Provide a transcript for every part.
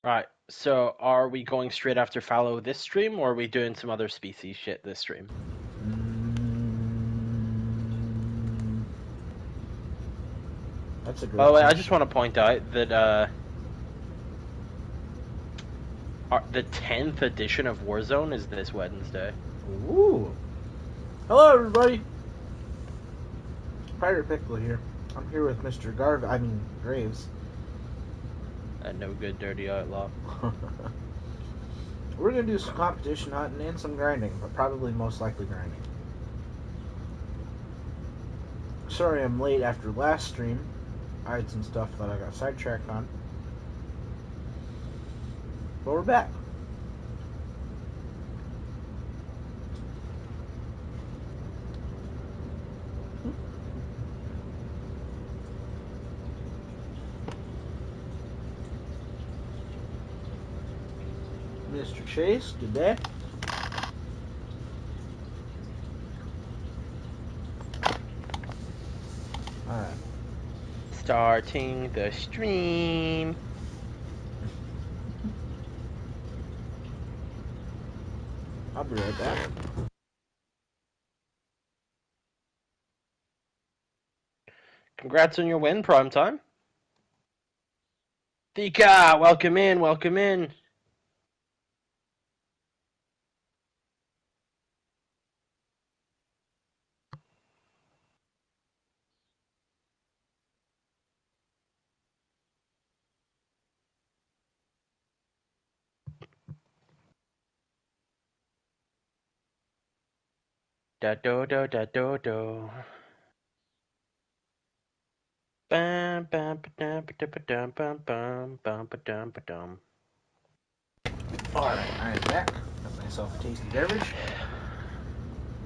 Right, so are we going straight after fallow this stream, or are we doing some other species shit this stream? Mm, that's a By great the way, I just question. want to point out that the 10th edition of Warzone is this Wednesday. Ooh. Hello, everybody. Pirate Pickle here. I'm here with Mr. Graves. A no good dirty outlaw. We're gonna do some competition hunting and some grinding, but probably most likely grinding. Sorry I'm late after last stream. I had some stuff that I got sidetracked on. But we're back. Mr. Chase, good day. Alright. Starting the stream. I'll be right back. Congrats on your win, Primetime. Thika, welcome in, welcome in. Da do do da do do. Bam bam ba dum bam bam bam ba dum. Alright, I am back. Got myself a tasty beverage.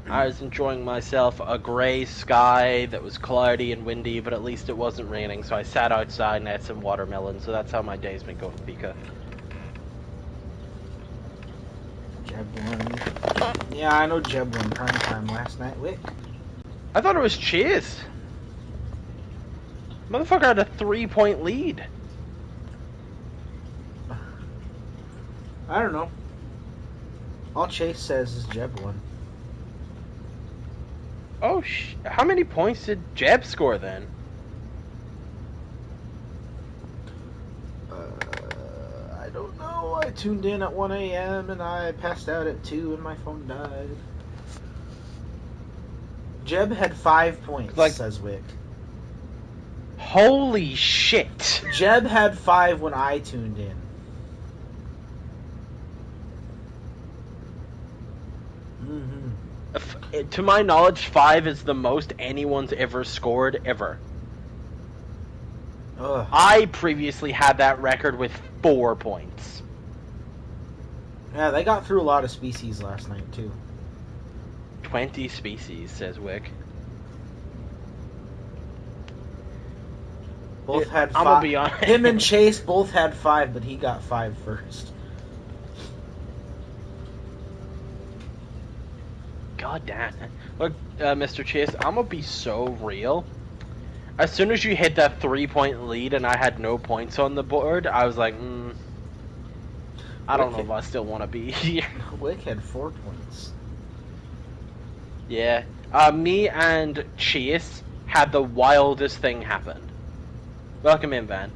I was enjoying myself a grey sky that was cloudy and windy, but at least it wasn't raining, so I sat outside and ate some watermelon, so that's how my day's been going, Pika. Jeb won. Yeah, I know Jeb won prime time last night. Wick. I thought it was Chase. Motherfucker had a 3-point lead. I don't know. All Chase says is Jeb won. Oh, how many points did Jeb score then? I don't know. I tuned in at 1 a.m. and I passed out at 2 and my phone died. Jeb had 5 points, Like, says Wick. holy shit. Jeb had 5 when I tuned in. To my knowledge, 5 is the most anyone's ever scored ever. Ugh. I previously had that record with 4 points. Yeah, they got through a lot of species last night, too. 20 species, says Wick. Both had 5. I'm gonna be honest. Him and Chase both had 5, but he got 5 first. God damn. Look, Mr. Chase, I'm gonna be so real. As soon as you hit that 3-point lead and I had no points on the board, I was like, I don't know if I still want to be here. Wick had 4 points. Yeah. Me and Chase had the wildest thing happen. Welcome in, Van.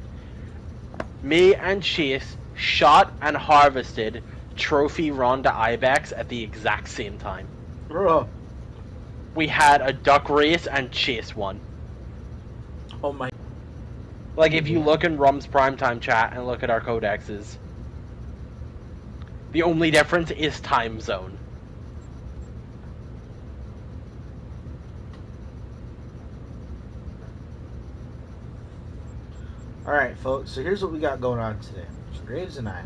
Me and Chase shot and harvested Trophy Ronda Ibex at the exact same time. Bro. We had a duck race and Chase won. Oh my. Like, if you look in Rum's primetime chat and look at our codexes, the only difference is time zone. Alright, folks, so here's what we got going on today. So Graves and I,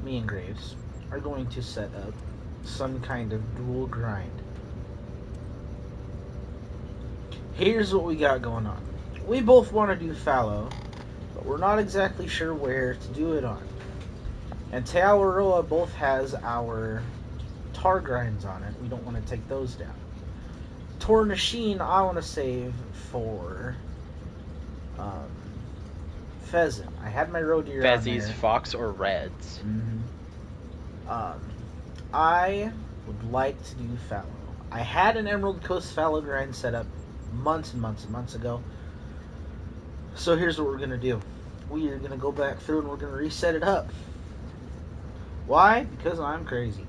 me and Graves, are going to set up some kind of dual grind. Here's what we got going on. We both want to do fallow, but we're not exactly sure where to do it on. And Teawaroa both has our tar grinds on it. We don't want to take those down. Tornasheen I want to save for pheasant. I had my roe deer on Fezzies, there. fox, or reds. I would like to do fallow. I had an Emerald Coast fallow grind set up months and months and months ago. So here's what we're gonna do. We are gonna go back through and we're gonna reset it up. Why? Because I'm crazy.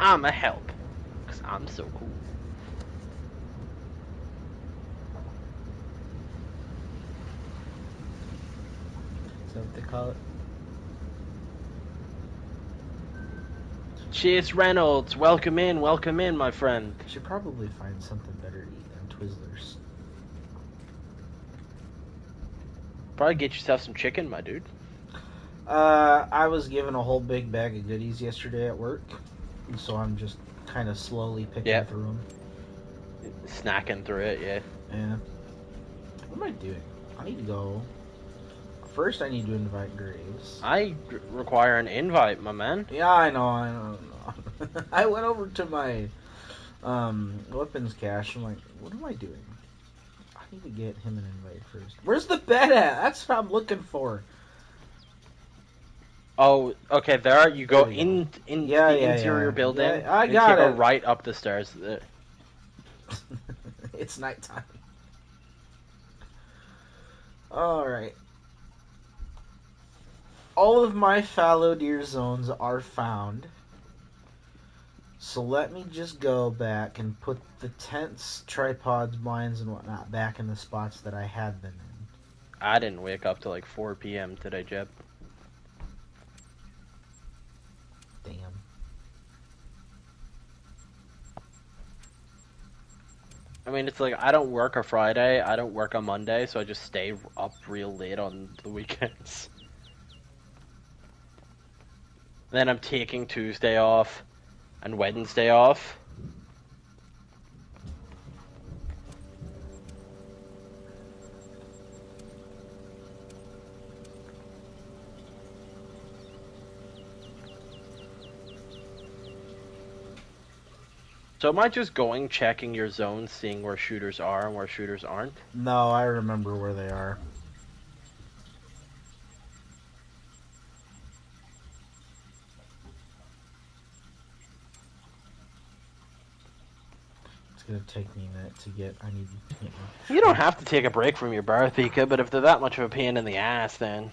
I'm a help. Because I'm so cool. Is that what they call it? Chase Reynolds, welcome in, my friend. I should probably find something better to eat than Twizzlers. Probably get yourself some chicken, my dude. I was given a whole big bag of goodies yesterday at work, so I'm just kind of slowly picking through them. Snacking through it, yeah. Yeah. What am I doing? I need to go. First, I need to invite Graves. I require an invite, my man. Yeah, I know. I went over to my weapons cache. I'm like, what am I doing? I need to get him an invite first. Where's the bed at? That's what I'm looking for. Oh, okay. There you go. There we in go. in the interior building. Yeah, I got it. Right up the stairs. It's nighttime. All right. All of my fallow deer zones are found. So let me just go back and put the tents, tripods, blinds, and whatnot back in the spots that I had them in. I didn't wake up till like 4 p.m. today, Jeb. Damn. I mean, it's like I don't work a Friday, I don't work a Monday, so I just stay up real late on the weekends. Then I'm taking Tuesday off and Wednesday off. So am I just going, checking your zones, seeing where shooters are and where shooters aren't? No, I remember where they are. It's gonna take me a minute to get. I need to get my. You don't have to take a break from your Barthika, but if they're that much of a pain in the ass, then...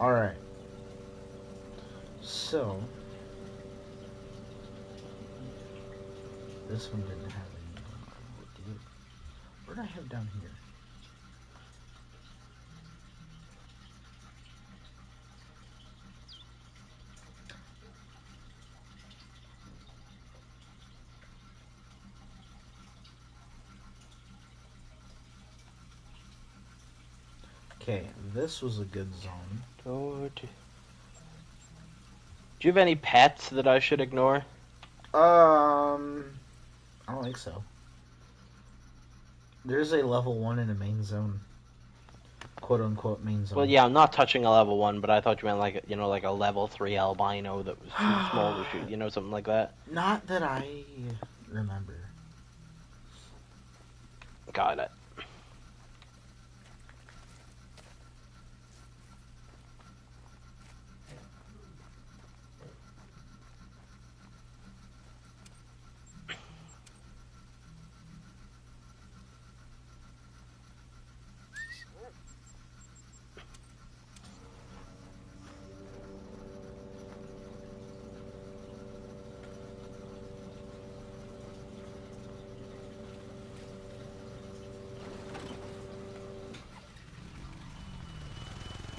Alright. So. This one didn't have any. What did it? What did I have down here? Okay, this was a good zone. Do you have any pets that I should ignore? I don't think so. There's a level 1 in a main zone. Quote unquote main zone. Well, yeah, I'm not touching a level 1, but I thought you meant like, you know, like a level 3 albino that was too small to shoot, you know, something like that. Not that I remember. Got it.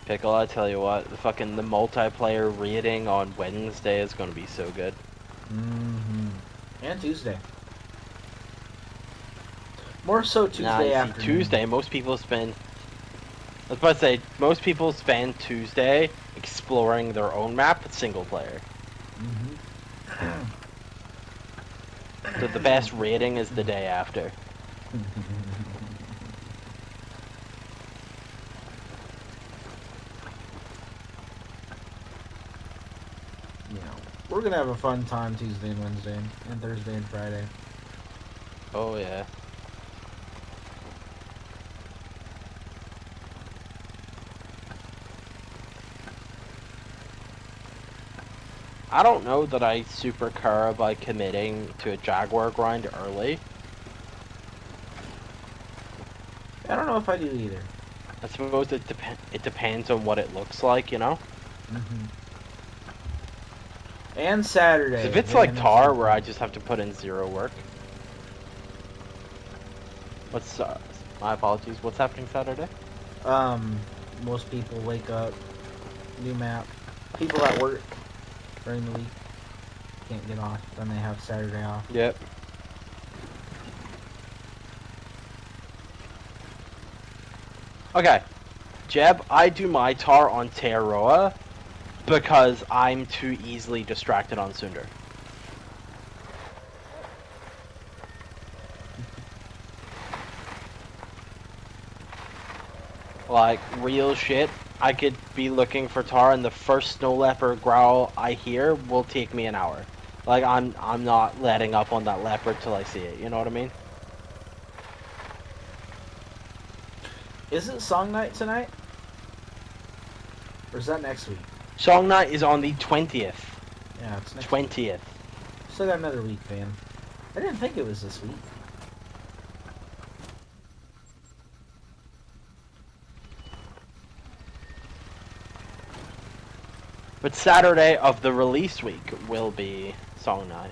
Pickle, I tell you what, the multiplayer rating on Wednesday is going to be so good. Mm-hmm. And Tuesday. More so Tuesday Nah, you see, afternoon. Tuesday, most people spend... I was about to say, most people spend Tuesday exploring their own map, single player. So the best rating is the day after. You know, we're gonna have a fun time Tuesday and Wednesday and Thursday and Friday. Oh yeah. I don't know that I super care by committing to a Jaguar grind early. I don't know if I do either. I suppose it depends on what it looks like, you know? And Saturday. 'Cause if it's like Tar, where I just have to put in 0 work. What's, my apologies, what's happening Saturday? Most people wake up, new map. People at work during the week can't get off, then they have Saturday off. Yep. Okay, Jeb, I do my Tar on Tearoa because I'm too easily distracted on Sunder. Like, real shit, I could be looking for Tar and the first snow leopard growl I hear will take me an hour. Like, I'm not letting up on that leopard till I see it, you know what I mean? Is it song night tonight? Or is that next week? Song night is on the 20th. Yeah, it's next 20th. week. Still got another week, fam. I didn't think it was this week. But Saturday of the release week will be song night.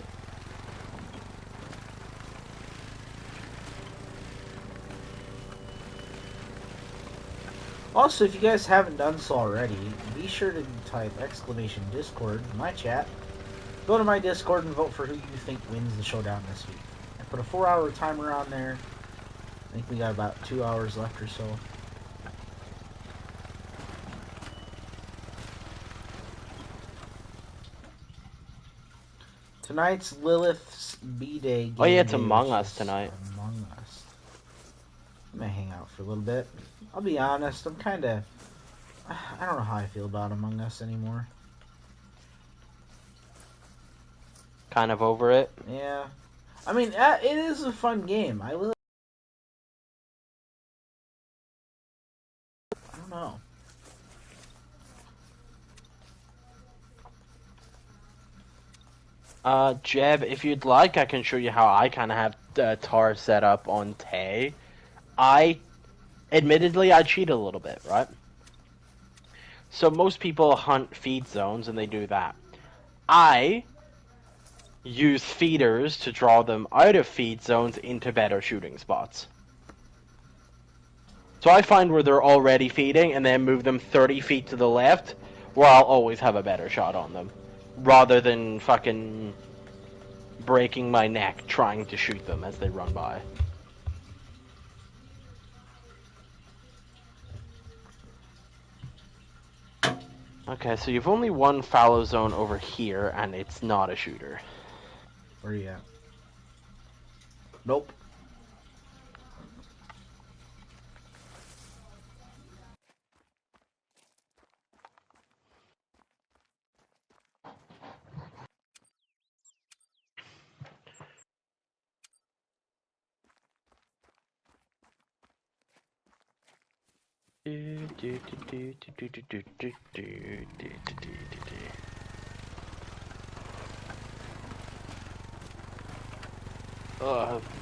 Also, if you guys haven't done so already, be sure to type !Discord in my chat. Go to my Discord and vote for who you think wins the showdown this week. I put a 4-hour timer on there. I think we got about 2 hours left or so. Tonight's Lilith's B-Day game. Oh yeah, it's day Among was Us just tonight. Among Us. I'm gonna hang out for a little bit. I'll be honest, I'm kinda... I don't know how I feel about Among Us anymore. Kind of over it. Yeah. I mean, it is a fun game. I don't know. Jeb, if you'd like, I can show you how I kind of have Tar set up on Tay. Admittedly, I cheat a little bit, right? So most people hunt feed zones and they do that. I use feeders to draw them out of feed zones into better shooting spots. So I find where they're already feeding and then move them 30 feet to the left, where I'll always have a better shot on them. Rather than fucking breaking my neck trying to shoot them as they run by. Okay, so you've only one fallow zone over here, and it's not a shooter. Where are you at? Nope.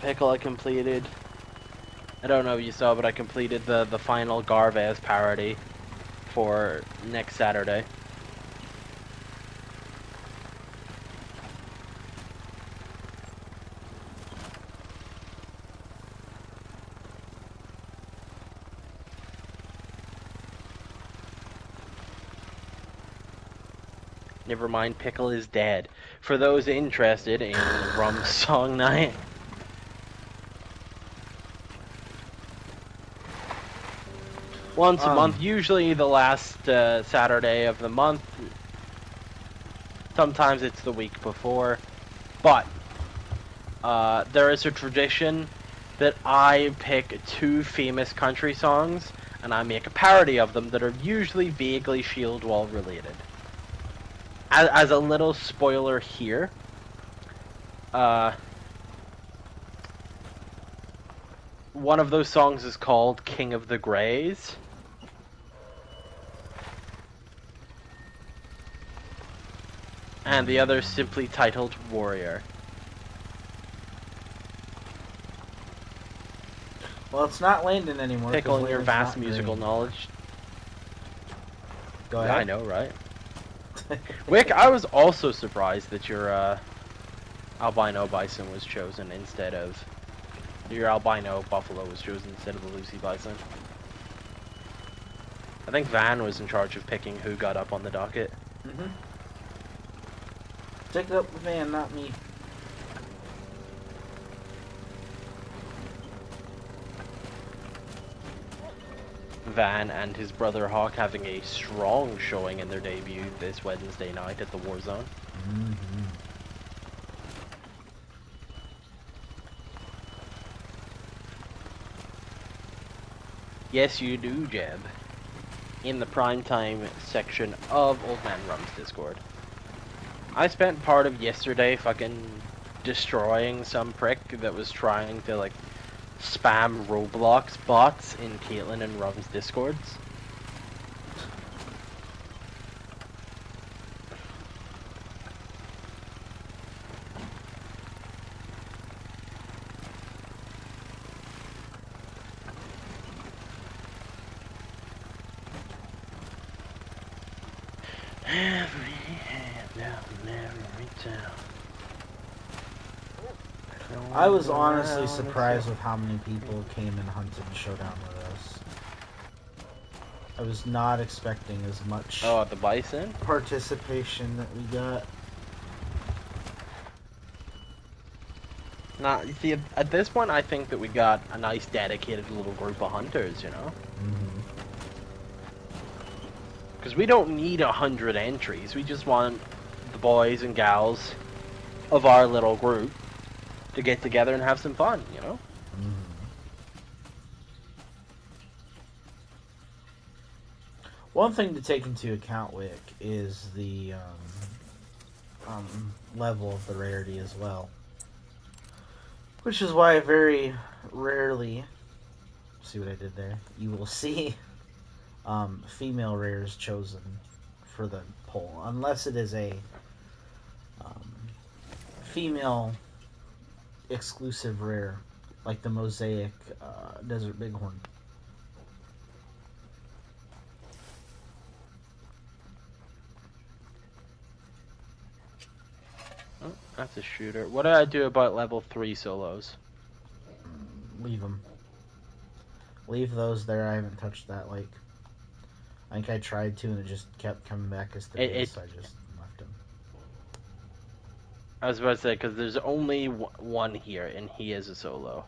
Pickle, I completed. I don't know if you saw, but I completed the final Garvez parody for next Saturday. Never mind, Pickle is dead. For those interested in Rum's Song Night. Once a month, usually the last Saturday of the month. Sometimes it's the week before. But there is a tradition that I pick 2 famous country songs and I make a parody of them that are usually vaguely Shield Wall related. As a little spoiler here, one of those songs is called King of the Greys. And the other is simply titled Warrior. Well, it's not Landon anymore. Pickle in your vast musical knowledge. Go ahead. I know, right? Wick, I was also surprised that your albino bison was chosen instead of... Your albino buffalo was chosen instead of the Lucy bison. I think Van was in charge of picking who got up on the docket. Mm-hmm. Take it up with Van, not me. Van and his brother Hawk having a strong showing in their debut this Wednesday night at the Warzone. Mm-hmm. Yes, you do, Jeb. In the primetime section of Old Man Rum's Discord. I spent part of yesterday fucking destroying some prick that was trying to, like, spam Roblox bots in Caitlin and Rum's Discords. Every hand down, every town. I was honestly surprised with how many people came and hunted Showdown with us. I was not expecting as much the bison participation that we got. Nah, you see, at this point, I think that we got a nice dedicated little group of hunters, you know? Because we don't need 100 entries. We just want the boys and gals of our little group to get together and have some fun, you know? One thing to take into account, Wick, is the level of the rarity as well. Which is why very rarely, see what I did there, you will see female rares chosen for the poll. Unless it is a female exclusive rare, like the Mosaic Desert Bighorn. Oh, that's a shooter. What did I do about level 3 solos? Leave them. Leave those there. I haven't touched that lake. I think I tried to, and it just kept coming back as the base, so I just left them. I was about to say, because there's only one here, and he is a solo.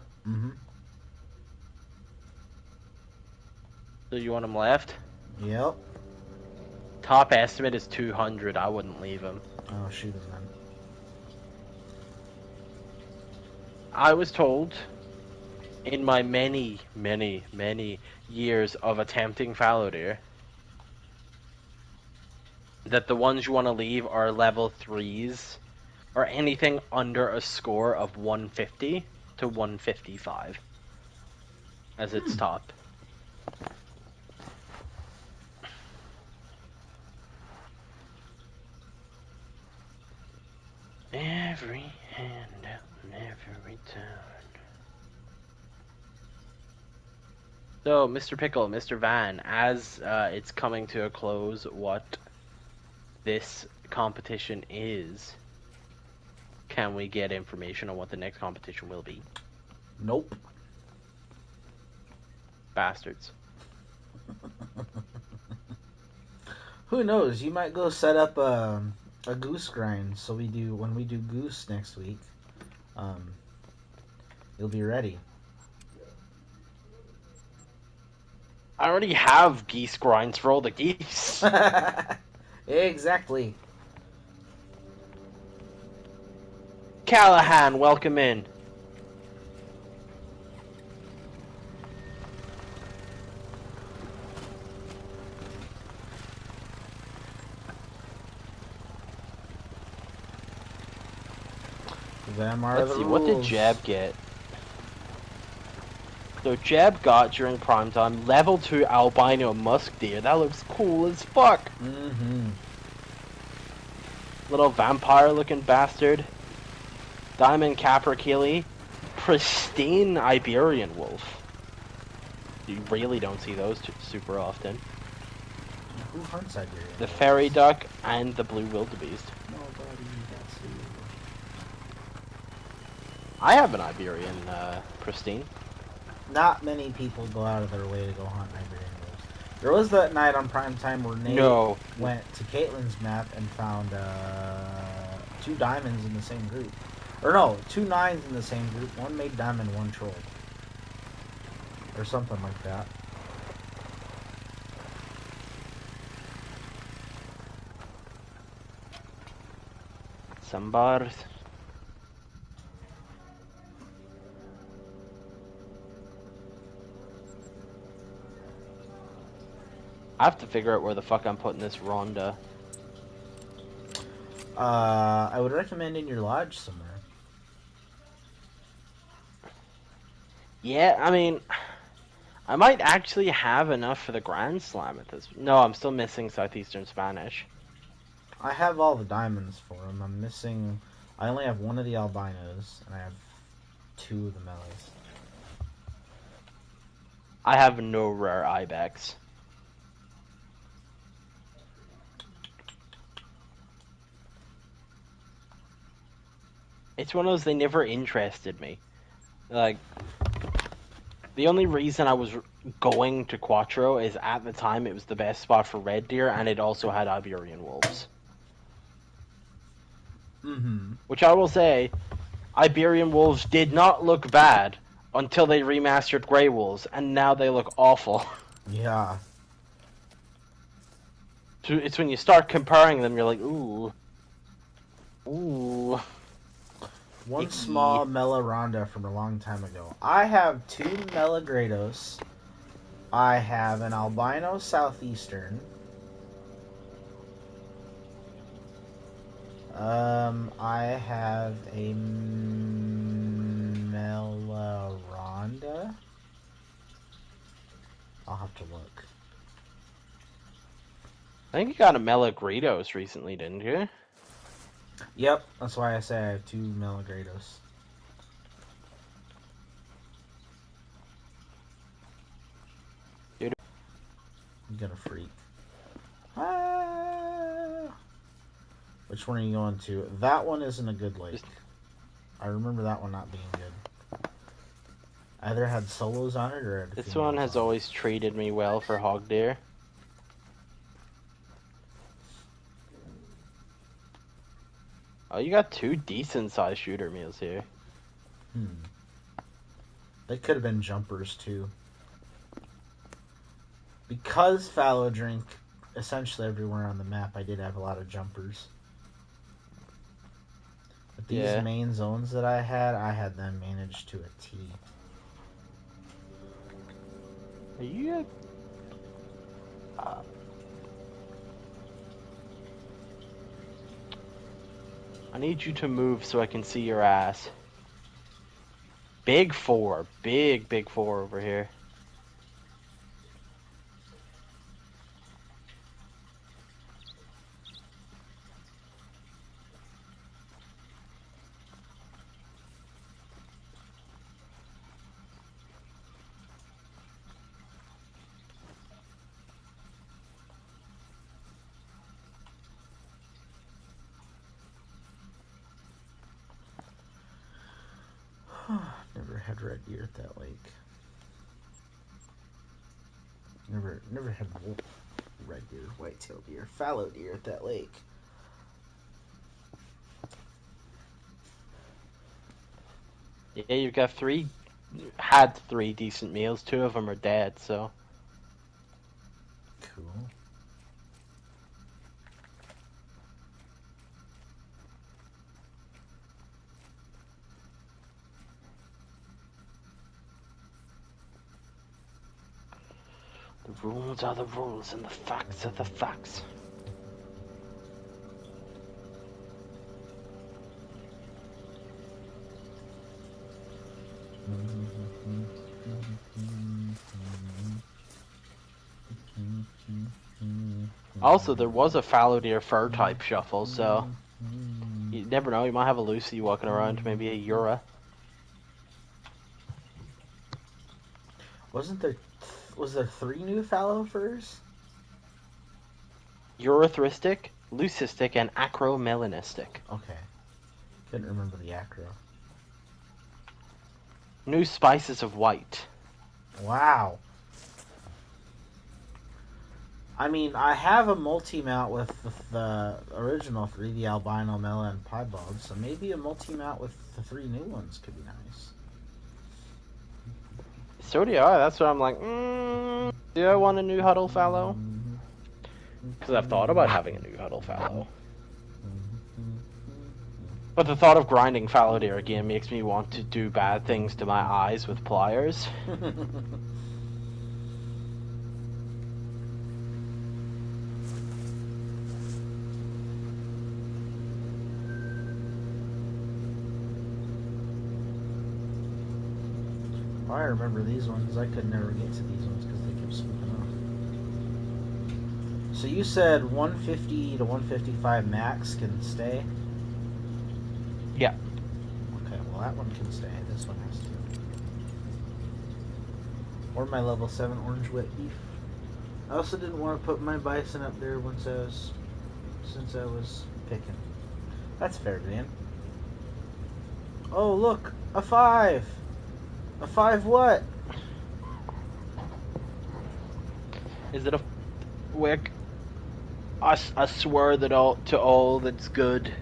So you want him left? Yep. Top estimate is 200. I wouldn't leave him. Oh, shoot him then. I was told, in my many, many, many years of attempting fallow deer, that the ones you want to leave are level 3s, or anything under a score of 150 to 155 as its top. Every hand out and every turn. So, Mr. Pickle, Mr. Van, as it's coming to a close, what this competition is, can we get information on what the next competition will be? Nope. Bastards. Who knows? You might go set up a goose grind, so when we do goose next week, you'll be ready. I already have geese grinds for all the geese. Exactly. Callahan, welcome in. Them are Let's the see, rules. what did Jeb get? So Jeb got, during prime time, level 2 albino musk deer. That looks cool as fuck. Mm-hmm. Little vampire looking bastard. Diamond capercaillie. Pristine Iberian wolf. You really don't see those super often. Who hunts Iberian? The fairy duck and the blue wildebeest. Nobody. That's who. I have an Iberian pristine. Not many people go out of their way to go hunt Iberian wolves. There was that night on prime time where Nate went to Caitlin's map and found 2 diamonds in the same group. Or no, 2 9s in the same group. One made diamond, one troll. Or something like that. Some bars. I have to figure out where the fuck I'm putting this Ronda. I would recommend in your lodge somewhere. Yeah, I mean, I might actually have enough for the Grand Slam at this. No, I'm still missing Southeastern Spanish. I have all the diamonds for him. I'm missing. I only have 1 of the albinos, and I have 2 of the melees. I have no rare ibex. It's one of those, they never interested me. Like, the only reason I was going to Quattro is at the time it was the best spot for red deer, and it also had Iberian wolves. Mm-hmm. Which I will say, Iberian wolves did not look bad until they remastered Grey Wolves, and now they look awful. Yeah. It's when you start comparing them, you're like, ooh. Ooh. One small Melaronda from a long time ago. I have 2 Melagrados. I have an albino southeastern. I have a Melaronda. I'll have to look. I think you got a Melagritos recently, didn't you? Yep, that's why I say I have 2 Melagrados. Dude. I'm gonna freak. Ah! Which one are you going to? That one isn't a good lake. I remember that one not being good. Either had solos on it or had this one has always treated me well for hog deer. Oh, you got 2 decent sized shooter meals here. They could have been jumpers too. Because fallow drink essentially everywhere on the map, I did have a lot of jumpers. But these main zones that I had them managed to a T. Are you... I need you to move so I can see your ass. Big 4. Big 4 over here. Never had red deer at that lake. Never had red deer, white-tailed deer, fallow deer at that lake. Yeah, you've got 3... Had 3 decent meals. 2 of them are dead, so... Cool. The rules are the rules, and the facts are the facts. Also, there was a fallow deer fur type shuffle, so you never know. You might have a Lucy walking around, maybe a Ura. Was there 3 new fallow furs? Urethristic, leucistic, and acromelanistic. Okay. Couldn't remember the acro. New spices of white. Wow. I mean, I have a multi-mount with the original 3, the albino, mela, and piebald, so maybe a multi-mount with the 3 new ones could be nice. So do I. That's what I'm like, do I want a new huddle fallow? Because I've thought about having a new huddle fallow. But the thought of grinding fallow deer again makes me want to do bad things to my eyes with pliers. I remember these ones. I could never get to these ones because they kept swooping off. So you said 150 to 155 max can stay? Yeah. Okay, well that one can stay. This one has to. Or my level 7 orange wet beef. I also didn't want to put my bison up there since I was picking. That's fair, Dan. Oh look, a 5! A 5 what? Is it a wick? I swear that all that's good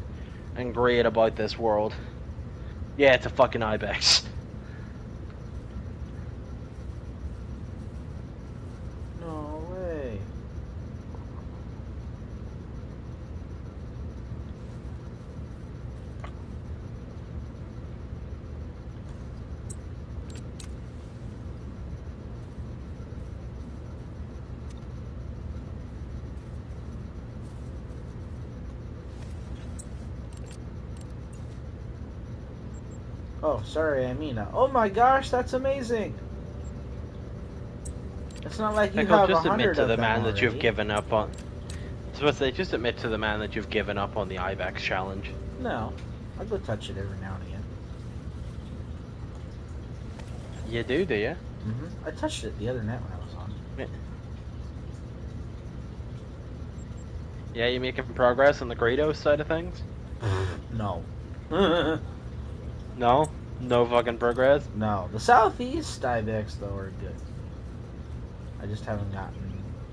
and great about this world. Yeah, it's a fucking ibex. No way. Oh, sorry, Amina. Oh my gosh, that's amazing. It's not like you Like, have I'll just 100 admit to of the them man that you've already. given up on. So let's say, just admit to the man that you've given up on the ibex challenge. No, I'll go touch it every now and again. You do you? Mm-hmm. I touched it the other night when I was on. Yeah, you making progress on the Greedo side of things? No. No? No fucking progress? No. The southeast ibex, though, are good. I just haven't gotten...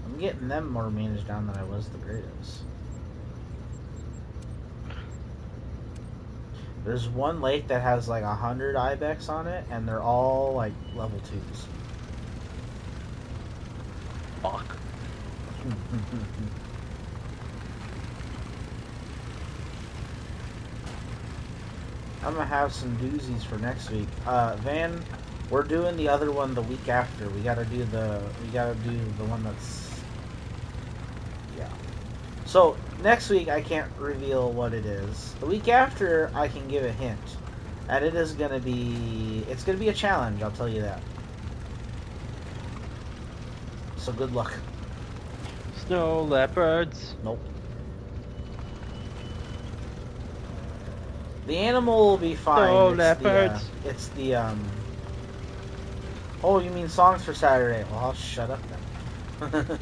I'm getting them more managed down than I was the Greatos. There's one lake that has like 100 ibex on it, and they're all like level 2s. Fuck. I'm gonna have some doozies for next week. Van, we're doing the other one the week after. We gotta do the one that's, yeah. So next week I can't reveal what it is. The week after I can give a hint, and it's gonna be a challenge. I'll tell you that. So good luck. Snow leopards. Nope. The animal will be fine. Snow It's leopards. Oh, you mean songs for Saturday? Well, I'll shut up then.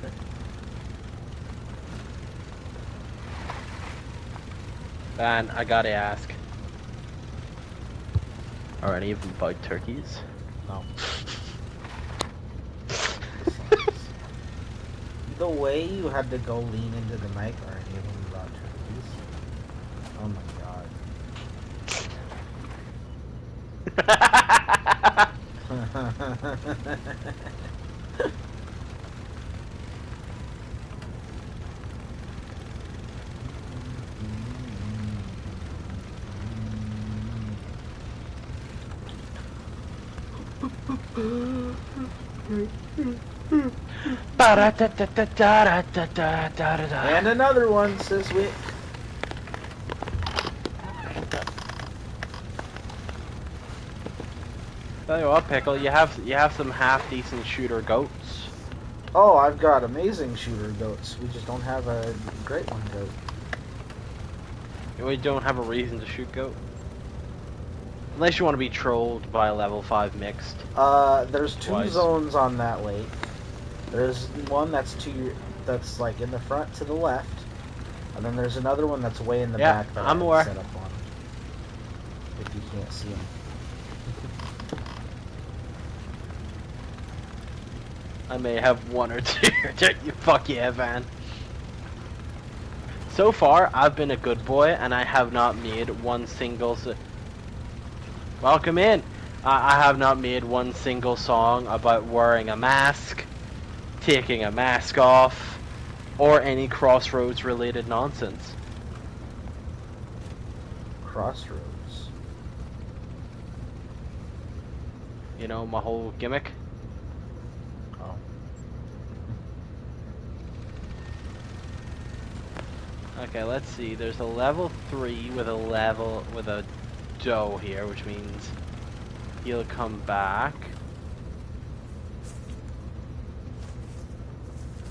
And I gotta ask. Are any of them about turkeys? No. The way you had to go lean into the mic, are any of them about turkeys? Oh my god. And another one, says Wick. Tell you what, Pickle, you have some half decent shooter goats. Oh, I've got amazing shooter goats. We just don't have a great one goat. We don't have a reason to shoot goat. Unless you want to be trolled by a level 5 mixed. There's two zones on that lake. There's one that's like in the front to the left, and then there's another one that's way in the back that I'm aware. Set up on. If you can't see them. I may have one or two. Fuck yeah, Van. So far, I've been a good boy, and I have not made one single... Welcome in! I have not made one single song about wearing a mask, taking a mask off, or any Crossroads-related nonsense. Crossroads? You know, my whole gimmick? Okay, let's see. There's a level 3 with a doe here, which means he'll come back.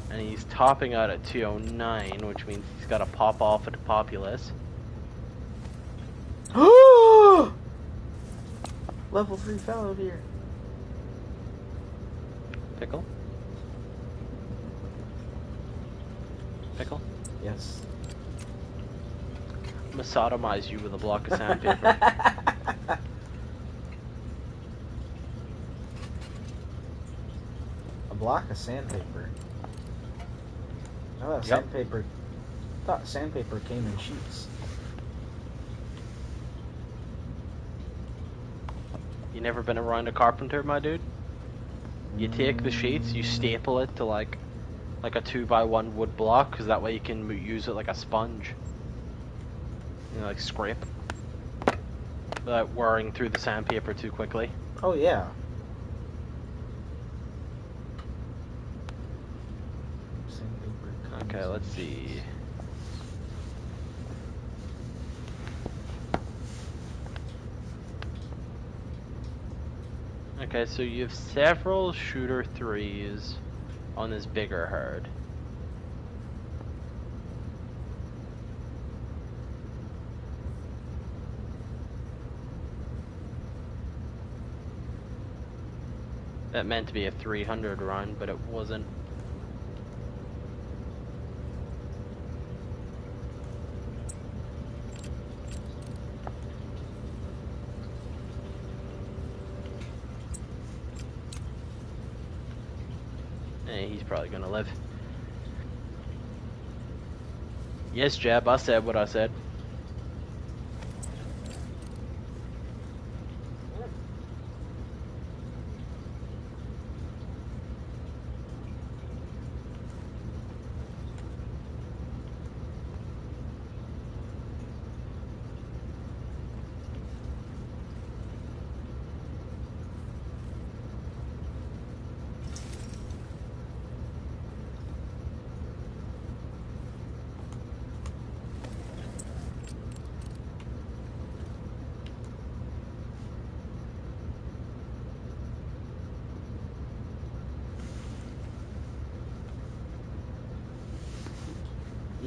And he's topping out at 209, which means he's got to pop off at the populace. Level 3 fellow here. Pickle? Pickle? Yes. I'm gonna sodomize you with a block of sandpaper. A block of sandpaper? I thought sandpaper came in sheets. You never been around a carpenter, my dude? You take the sheets, you staple it to like a 2x1 wood block, because that way you can use it like a sponge. You know, like scrape. Without wearing through the sandpaper too quickly. Oh yeah. Okay, let's see. Okay, so you have several shooter 3s on this bigger herd. That meant to be a 300 run, but it wasn't. Hey, he's probably gonna live. Yes, Jeb, I said what I said.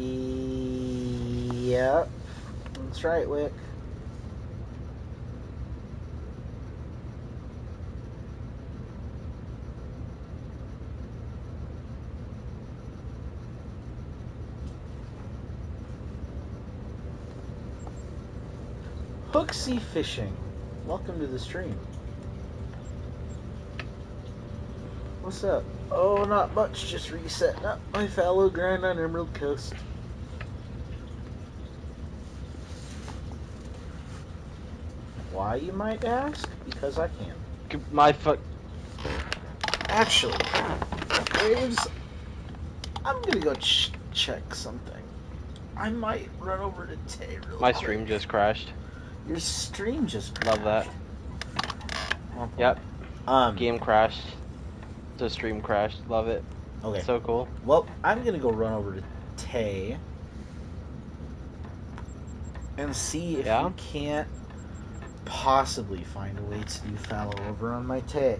Yep. That's right, Wick. Hooksy Fishing. Welcome to the stream. What's up? Oh, not much. Just resetting up my fallow ground on Emerald Coast. Why, you might ask? Because I can. My foot. Actually, Graves, I'm gonna go check something. I might run over to Tay real quick. My stream just crashed. Your stream just crashed. Love that. Yep. Game crashed. The stream crashed. Love it. Okay. So cool. Well, I'm gonna go run over to Tay and see if Yeah? we can't possibly find a way to do fallow over on my Tay.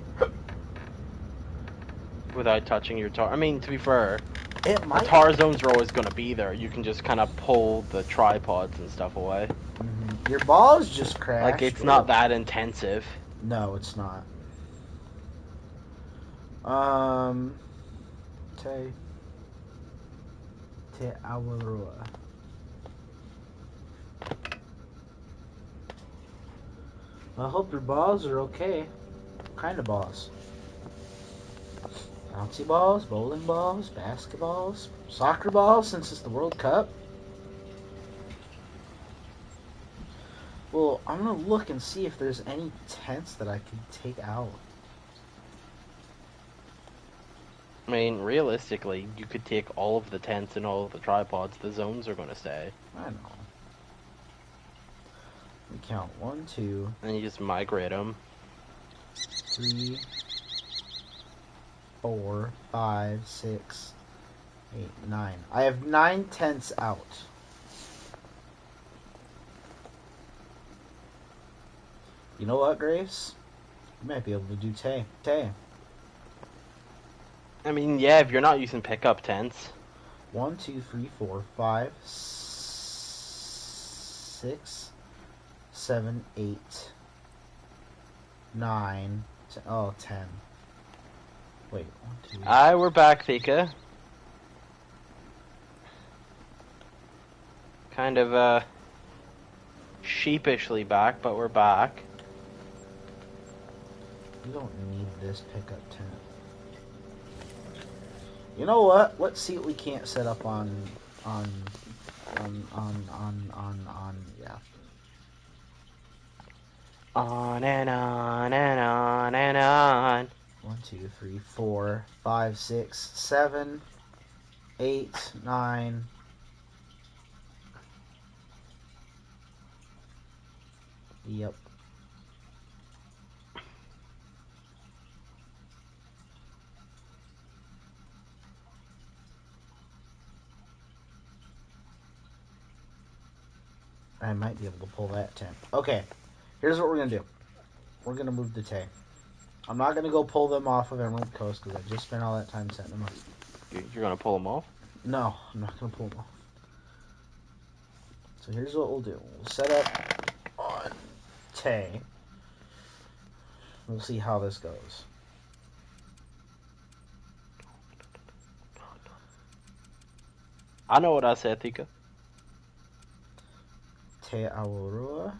Without touching your tar. I mean, to be fair, It the might. tar zones are always going to be there. You can just kind of pull the tripods and stuff away. Your balls just crashed. Like, it's not that intensive. No, it's not. Tay Awarua. I hope your balls are okay. What kind of balls? Bouncy balls, bowling balls, basketballs, soccer balls since it's the World Cup? Well, I'm gonna look and see if there's any tents that I can take out. I mean, realistically, you could take all of the tents and all of the tripods. The zones are going to stay. I know. We count 1, 2, And you just migrate them. 3, 4, 5, 6, 8, 9. I have 9 tents out. You know what, Grace? You might be able to do Tay. I mean, yeah, if you're not using pickup tents. 1, 2, 3, 4, 5, 6, 7, 8, 9, 10. Oh, 10. Wait, 1, 2. Aye, we're back, Thika. Kind of, sheepishly back, but we're back. You don't need this pickup tent. You know what? Let's see what we can't set up on, yeah. On and on and on and on. 1, 2, 3, 4, 5, 6, 7, 8, 9. Yep. I might be able to pull that tent. Okay, here's what we're going to do. We're going to move the Tay. I'm not going to go pull them off of Emerald Coast because I just spent all that time setting them up. You're going to pull them off? No, I'm not going to pull them off. So here's what we'll do. We'll set up on Tay. We'll see how this goes. I know what I said, Thika. Te Awarua.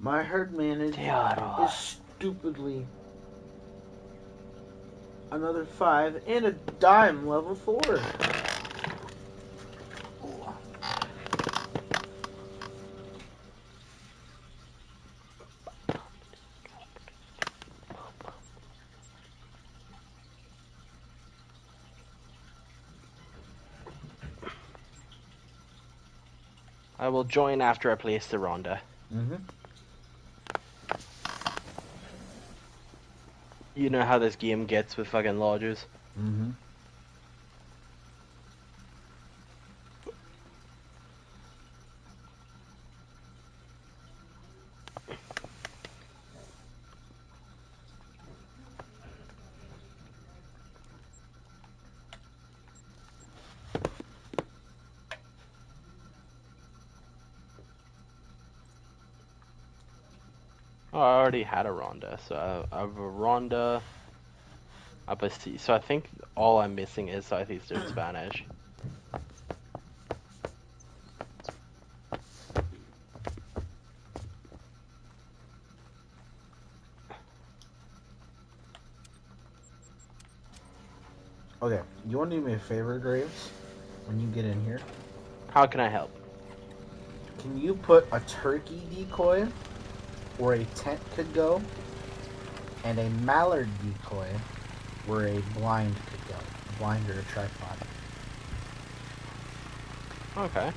My herd manager Tearoa. is stupidly another 5 and a dime level 4. I will join after I place the ronda. You know how this game gets with fucking lodges. Oh, I already had a ronda, so I have a ronda up a C. So I think all I'm missing is Southeastern Spanish. Okay, you want to do me a favor, Graves? When you get in here, How can I help? can you put a turkey decoy where a tent could go, and a mallard decoy where a blind could go? A blind or a tripod. Okay.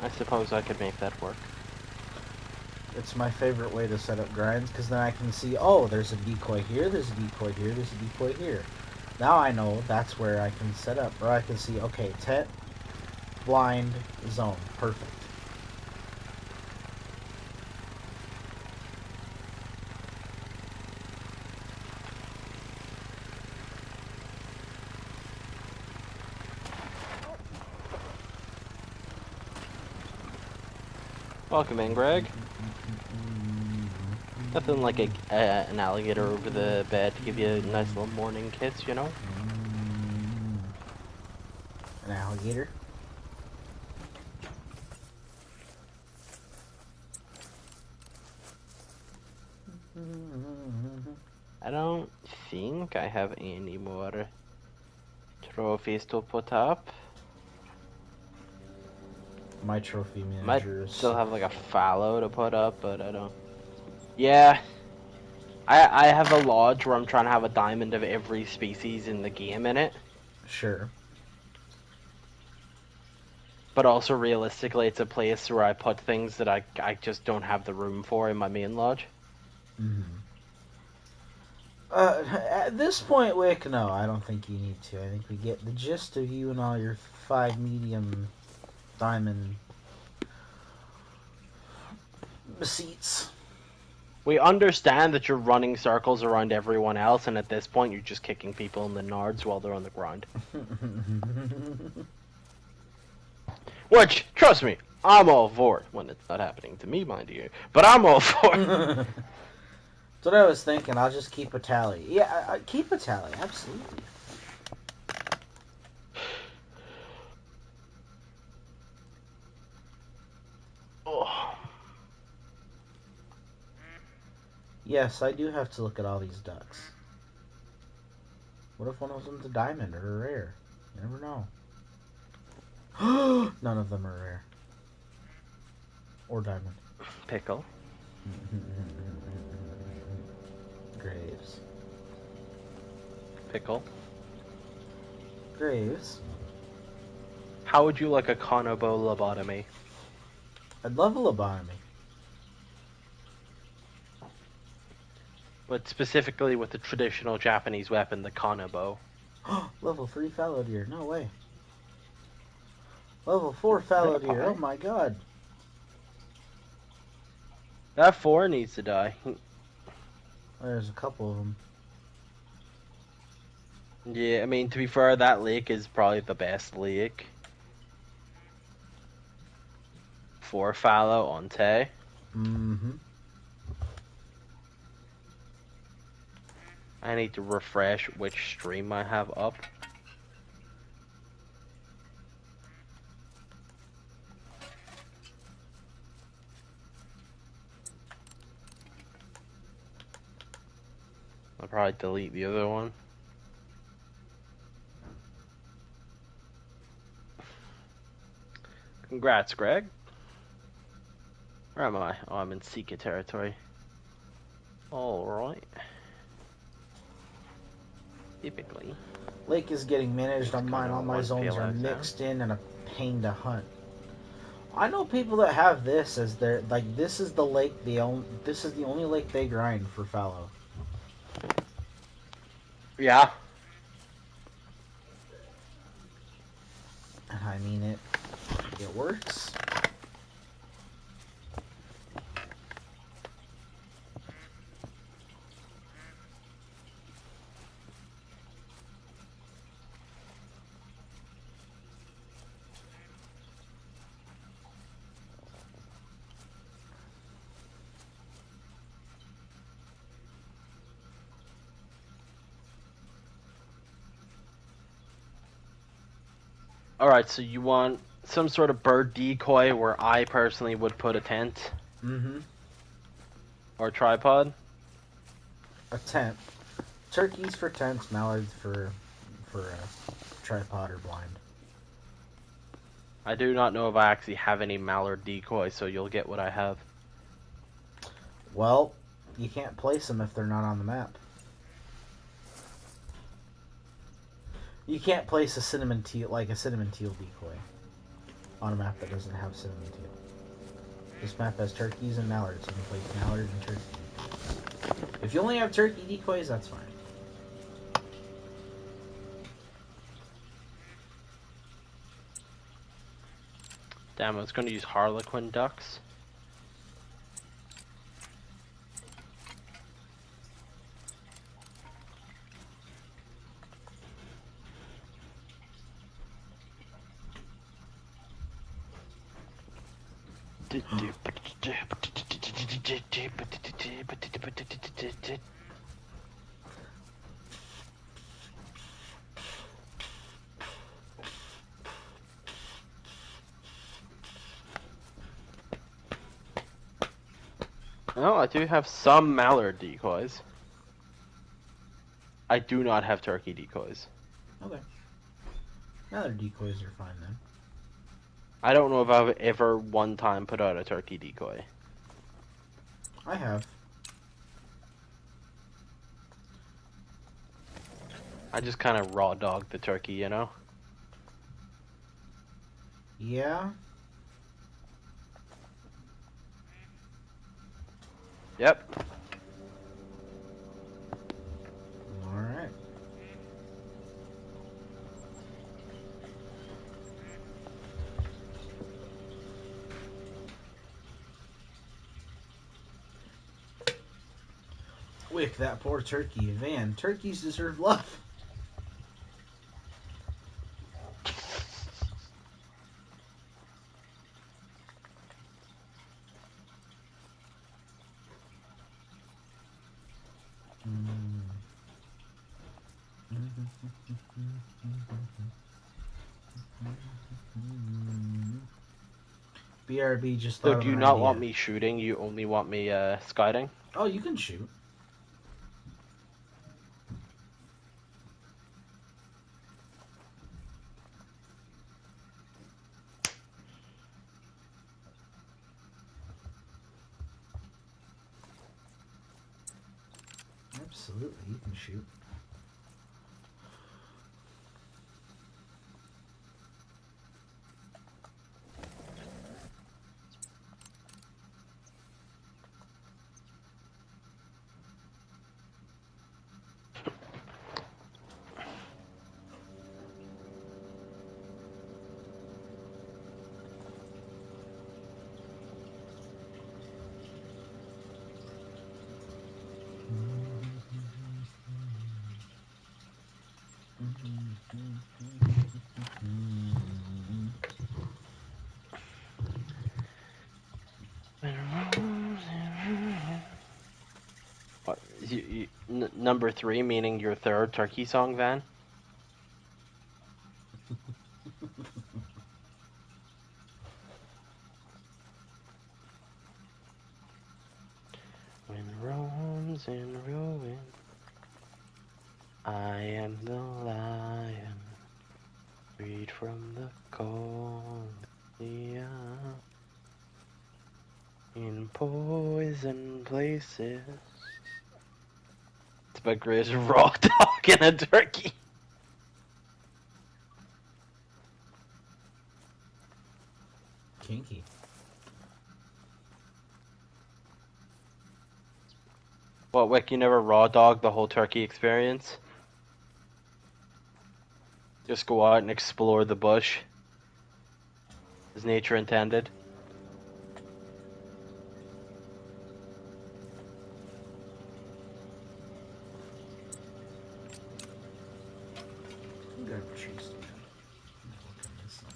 I suppose I could make that work. It's my favorite way to set up grinds, because then I can see, oh, there's a decoy here, there's a decoy here, there's a decoy here. Now I know that's where I can set up, or I can see, okay, tent, blind, zone, perfect. Welcome in, Greg. Nothing like an alligator over the bed to give you a nice little morning kiss, you know? An alligator? I don't think I have any more trophies to put up. My trophy Might manager is... still have like a fallow to put up, but I don't. Yeah. I have a lodge where I'm trying to have a diamond of every species in the game in it. Sure. But also realistically, it's a place where I put things that I just don't have the room for in my main lodge. Mm-hmm. At this point, Wick, no, I don't think you need to. I think we get the gist of you and all your 5 medium diamond seats. We understand that you're running circles around everyone else, and at this point, you're just kicking people in the nards while they're on the ground. Which, trust me, I'm all for it. When it's not happening to me, mind you. But I'm all for it. That's what I was thinking. I'll just keep a tally. Yeah, I keep a tally. Absolutely. Oh. Yes, I do have to look at all these ducks. What if one of them's a diamond or a rare? You never know. None of them are rare. Or diamond. Pickle. Graves. Pickle. Graves. How would you like a Konobo lobotomy? I'd love a lobotomy. But specifically with the traditional Japanese weapon, the Konobo. Level 3 fallow deer. No way. Level 4 fallow deer. Oh my god. That 4 needs to die. There's a couple of them. Yeah, I mean, to be fair, that lake is probably the best lake. 4 fallow on Tay. Mm-hmm. I need to refresh which stream I have up. I'll probably delete the other one. Congrats, Greg. Where am I? Oh, I'm in Seeker territory. Alright. Typically. Lake is getting managed It's on mine. kinda All my one zones are PLX mixed in and a pain to hunt. I know people that have this as their, like, this is the lake they own. This is the only lake they grind for fallow. Yeah. And I mean it. It works. Alright, so you want some sort of bird decoy where I personally would put a tent? Mm-hmm. Or a tripod? A tent. Turkeys for tents, mallards for a tripod or blind. I do not know if I actually have any mallard decoy, so you'll get what I have. Well, you can't place them if they're not on the map. You can't place a cinnamon teal decoy on a map that doesn't have cinnamon teal. This map has turkeys and mallards. You can play mallard and turkey. If you only have turkey decoys, that's fine. Damn, I was going to use Harlequin ducks. Oh, I do have some mallard decoys. I do not have turkey decoys. Okay. Mallard decoys are fine then. I don't know if I've ever one time put out a turkey decoy. I have. I just kind of raw dog the turkey, you know? Yeah. Yep. Alright. Wick, that poor turkey. Van, turkeys deserve love. BRB just thought So of do you an not idea. want me shooting, you only want me scouting? Oh, you can shoot. Absolutely, you can shoot. What? Number 3, meaning your third turkey song, Van? When Rome's in ruin, I am the lion, freed from the cold, in poison places. It's about great raw dog and a turkey. Kinky. What, Wick, you never raw dog the whole turkey experience? Just go out and explore the bush, as nature intended. I'm gonna choose to look at this one.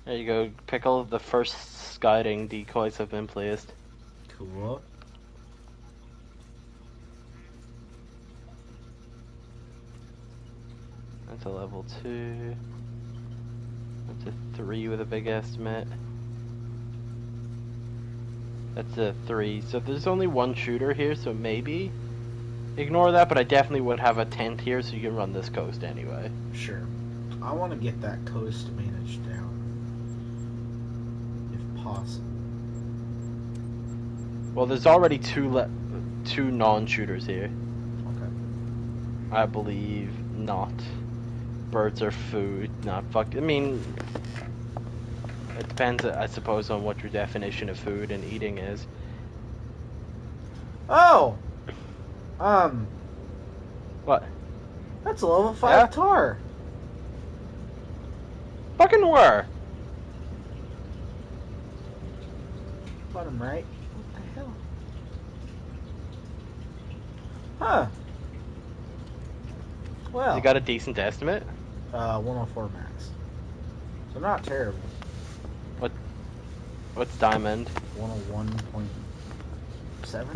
There you go, Pickle. The first scouting decoys have been placed. Cool. That's a level 2. That's a 3 with a big estimate. That's a 3. So there's only one shooter here, so maybe ignore that, but I definitely would have a tent here so you can run this coast anyway. Sure. I want to get that coast managed down, if possible. Well, there's already two non-shooters here. Okay. I believe not. Birds are food. Not fuck. I mean, it depends, I suppose, on what your definition of food and eating is. Oh! What? That's a level 5 Yeah? tar. Fucking where? Bottom right. What the hell? Huh. Well. You got a decent estimate? 104 max. So not terrible. What's diamond? 101.7.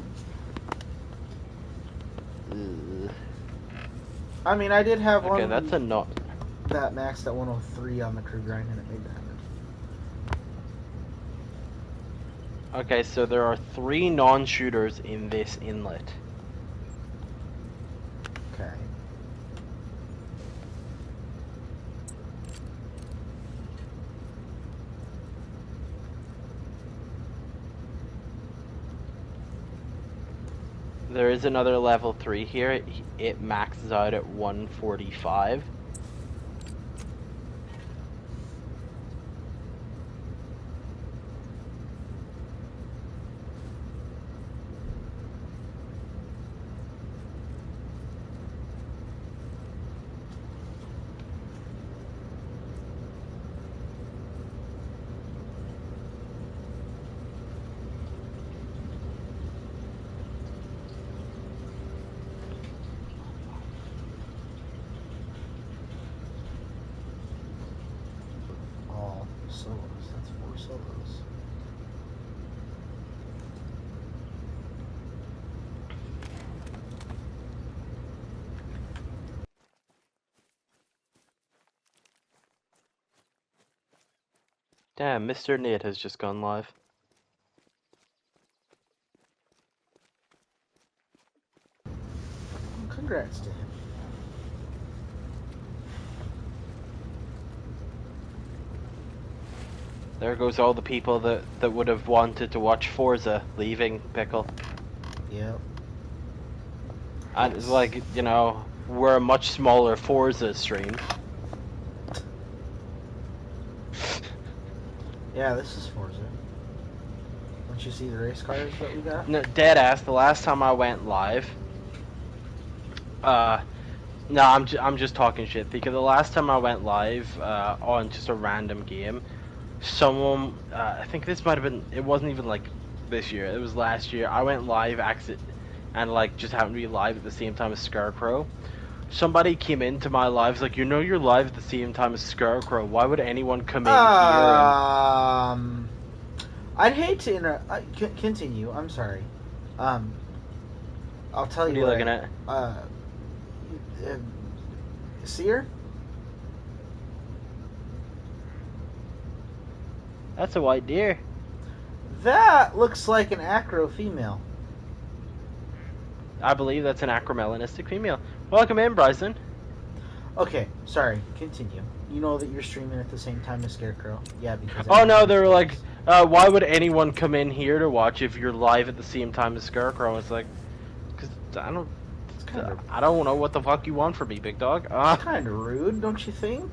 Ugh. I mean, I did have Okay, one that's a not. that maxed at 103 on the crew grind, and it made that. Okay, so there are 3 non-shooters in this inlet. Okay. There is another level 3 here. It maxes out at 145. All solos. That's 4 solos. Damn, Mr. Nate has just gone live. Congrats to him. There goes all the people that would have wanted to watch Forza leaving Pickle. Yep. And it's like, you know, we're a much smaller Forza stream. Yeah, this is Forza. Don't you see the race cars that we got? No, dead ass. The last time I went live, no, I'm just talking shit because the last time I went live on just a random game, someone, I think this might have been, it wasn't even like this year, it was last year. I went live and like just happened to be live at the same time as Scarecrow. Somebody came into my lives like, you know, you're live at the same time as Scarecrow. Why would anyone come in here and... I'd hate to continue. I'm sorry. I'll tell What are you you looking at? Seer? That's a white deer. That looks like an acro female. I believe that's an acromelanistic female. Welcome in, Bryson. Okay, sorry. Continue. You know that you're streaming at the same time as Scarecrow? Yeah, because... Oh no, they were like, why would anyone come in here to watch if you're live at the same time as Scarecrow? It's like, because I don't know what the fuck you want from me, big dog. It's kind of rude, don't you think?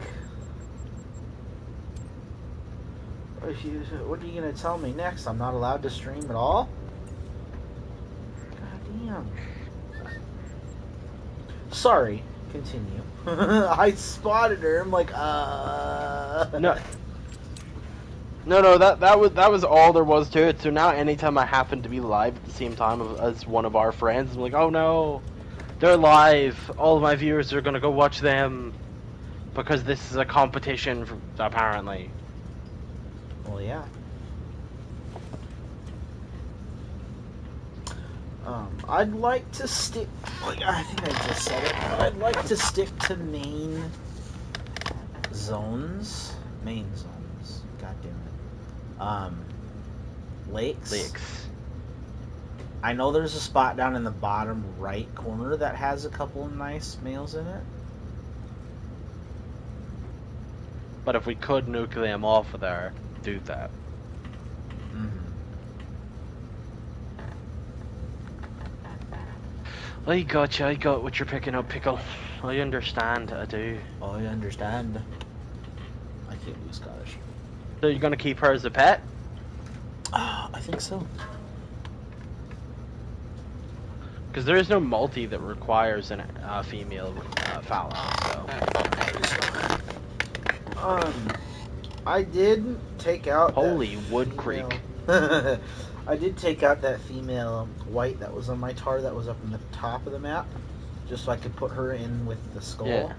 What are you going to tell me next? I'm not allowed to stream at all? God damn. Sorry. Continue. I spotted her. I'm like, No, that was all there was to it. So now anytime I happen to be live at the same time as one of our friends, I'm like, oh no, they're live. All of my viewers are gonna go watch them because this is a competition, apparently. Well, yeah. I'd like to stick... Like, I think I just said it. But I'd like to stick to main zones. Main zones. God damn it. Lakes. I know there's a spot down in the bottom right corner that has a couple of nice males in it. But if we could nuke them off of there, do that. I got you. I got what you're picking up, Pickle. I understand. I do. I understand. I can't do Scottish. So you're gonna keep her as a pet? I think so. Because there is no multi that requires a female fallow. So. I did take out Holy that Wood female... Creek. I did take out that female white that was on my tar that was up in the top of the map, just so I could put her in with the skull. Yeah.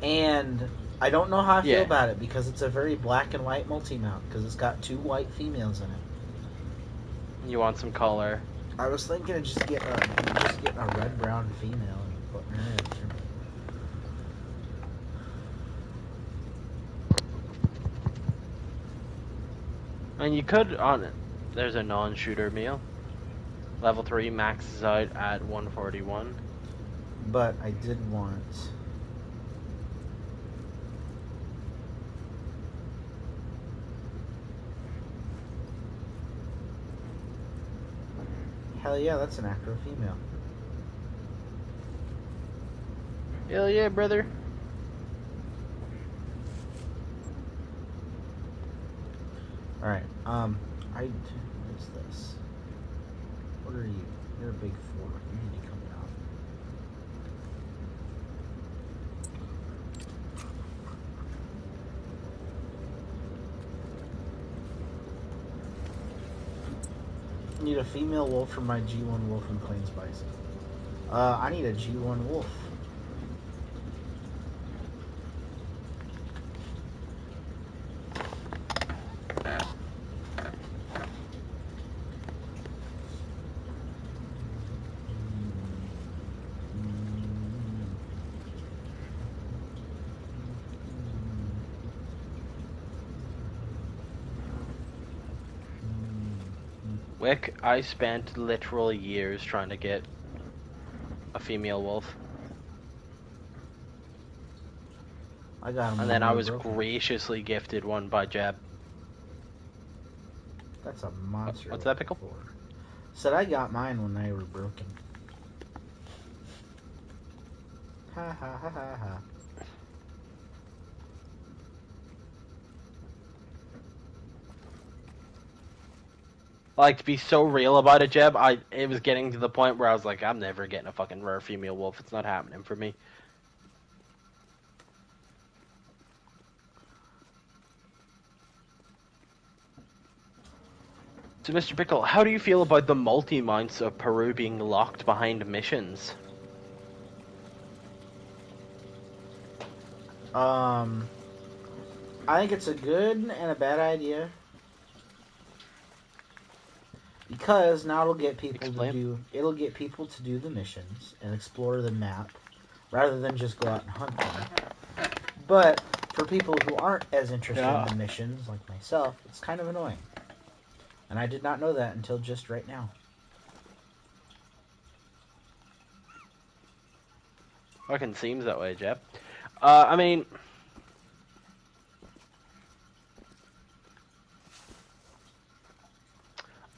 And I don't know how I feel Yeah. about it because it's a very black and white multi-mount because it's got 2 white females in it. You want some color? I was thinking of just getting a red-brown female and putting her in there. And you could on it. There's a non-shooter meal. Level 3 maxes out at 141. But I did want... Hell yeah, that's an acro female. Hell yeah, brother. Alright, what is this? What are you? You're a big 4. You need to come down. Need a female wolf for my G1 wolf and Plains Bison. I need a G1 wolf. Wick, I spent literal years trying to get a female wolf. I got him. And then I was graciously gifted one by Jeb. That's a monster. What's that, Pickle? Said I got mine when they were broken. Ha ha ha ha ha. Like, to be so real about it, Jeb, it was getting to the point where I was like, I'm never getting a fucking rare female wolf. It's not happening for me. So, Mr. Pickle, how do you feel about the multi-mounts of Peru being locked behind missions? I think it's a good and a bad idea. Because now it'll get people to do the missions and explore the map rather than just go out and hunt them. But for people who aren't as interested in the missions like myself, it's kind of annoying. And I did not know that until just right now. Fucking seems that way, Jeb. I mean,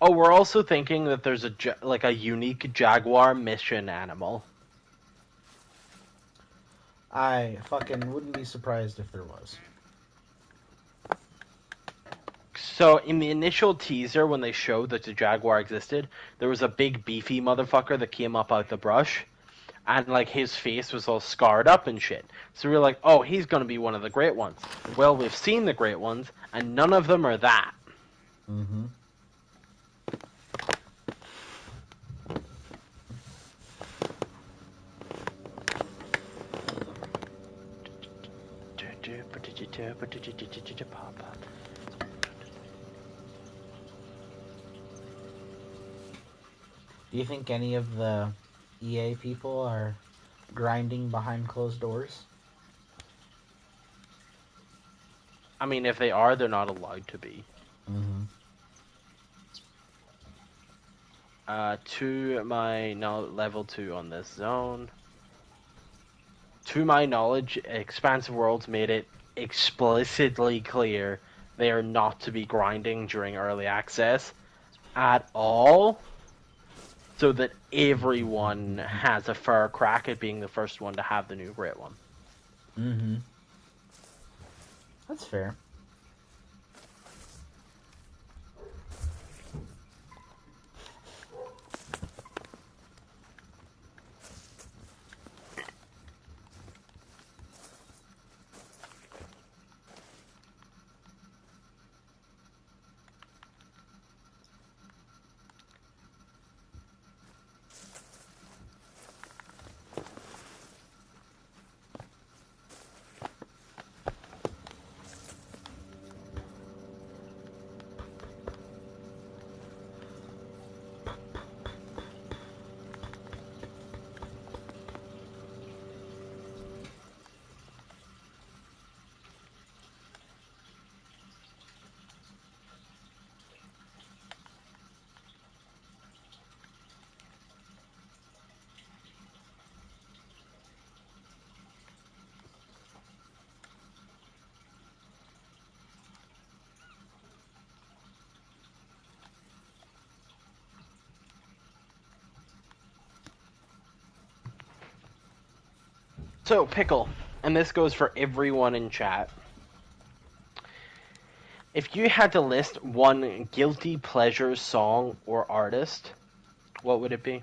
oh, we're also thinking that there's a unique jaguar mission animal. I fucking wouldn't be surprised if there was. So in the initial teaser, when they showed that the jaguar existed, there was a big beefy motherfucker that came up out the brush, and like his face was all scarred up and shit. So we were like, oh, he's gonna be one of the great ones. Well, we've seen the great ones, and none of them are that. Mm-hmm. Do you think any of the EA people are grinding behind closed doors? I mean, if they are, they're not allowed to be. Mm-hmm. To my level 2 on this zone. To my knowledge, Expansive Worlds made it explicitly clear they are not to be grinding during early access at all. so that everyone has a fair crack at being the first one to have the new great one. Mm-hmm. That's fair. So, Pickle, and this goes for everyone in chat. If you had to list one guilty pleasure song or artist, what would it be?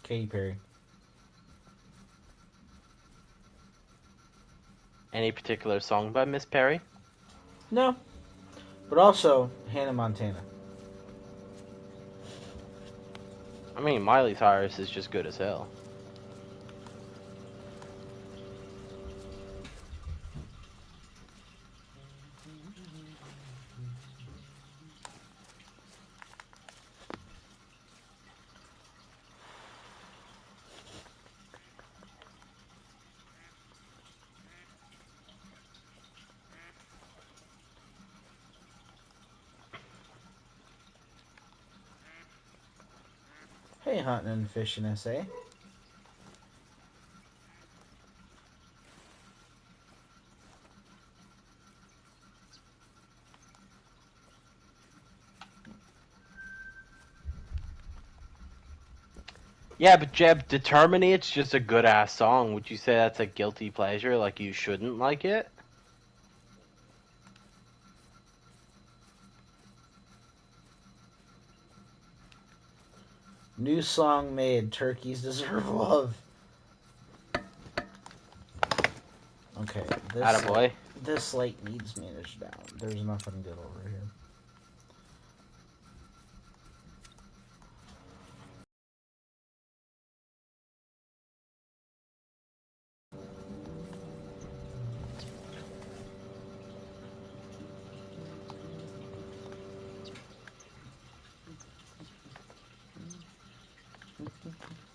Katy Perry. Any particular song by Miss Perry? No. But also, Hannah Montana. I mean, Miley Cyrus is just good as hell. Hey, hunting and fishing SA. Yeah, but Jeb, Determinate's just a good ass song. Would you say that's a guilty pleasure? Like you shouldn't like it? New song made. Turkeys deserve love. Okay, Attaboy. this lake needs managed down. There's nothing good over here.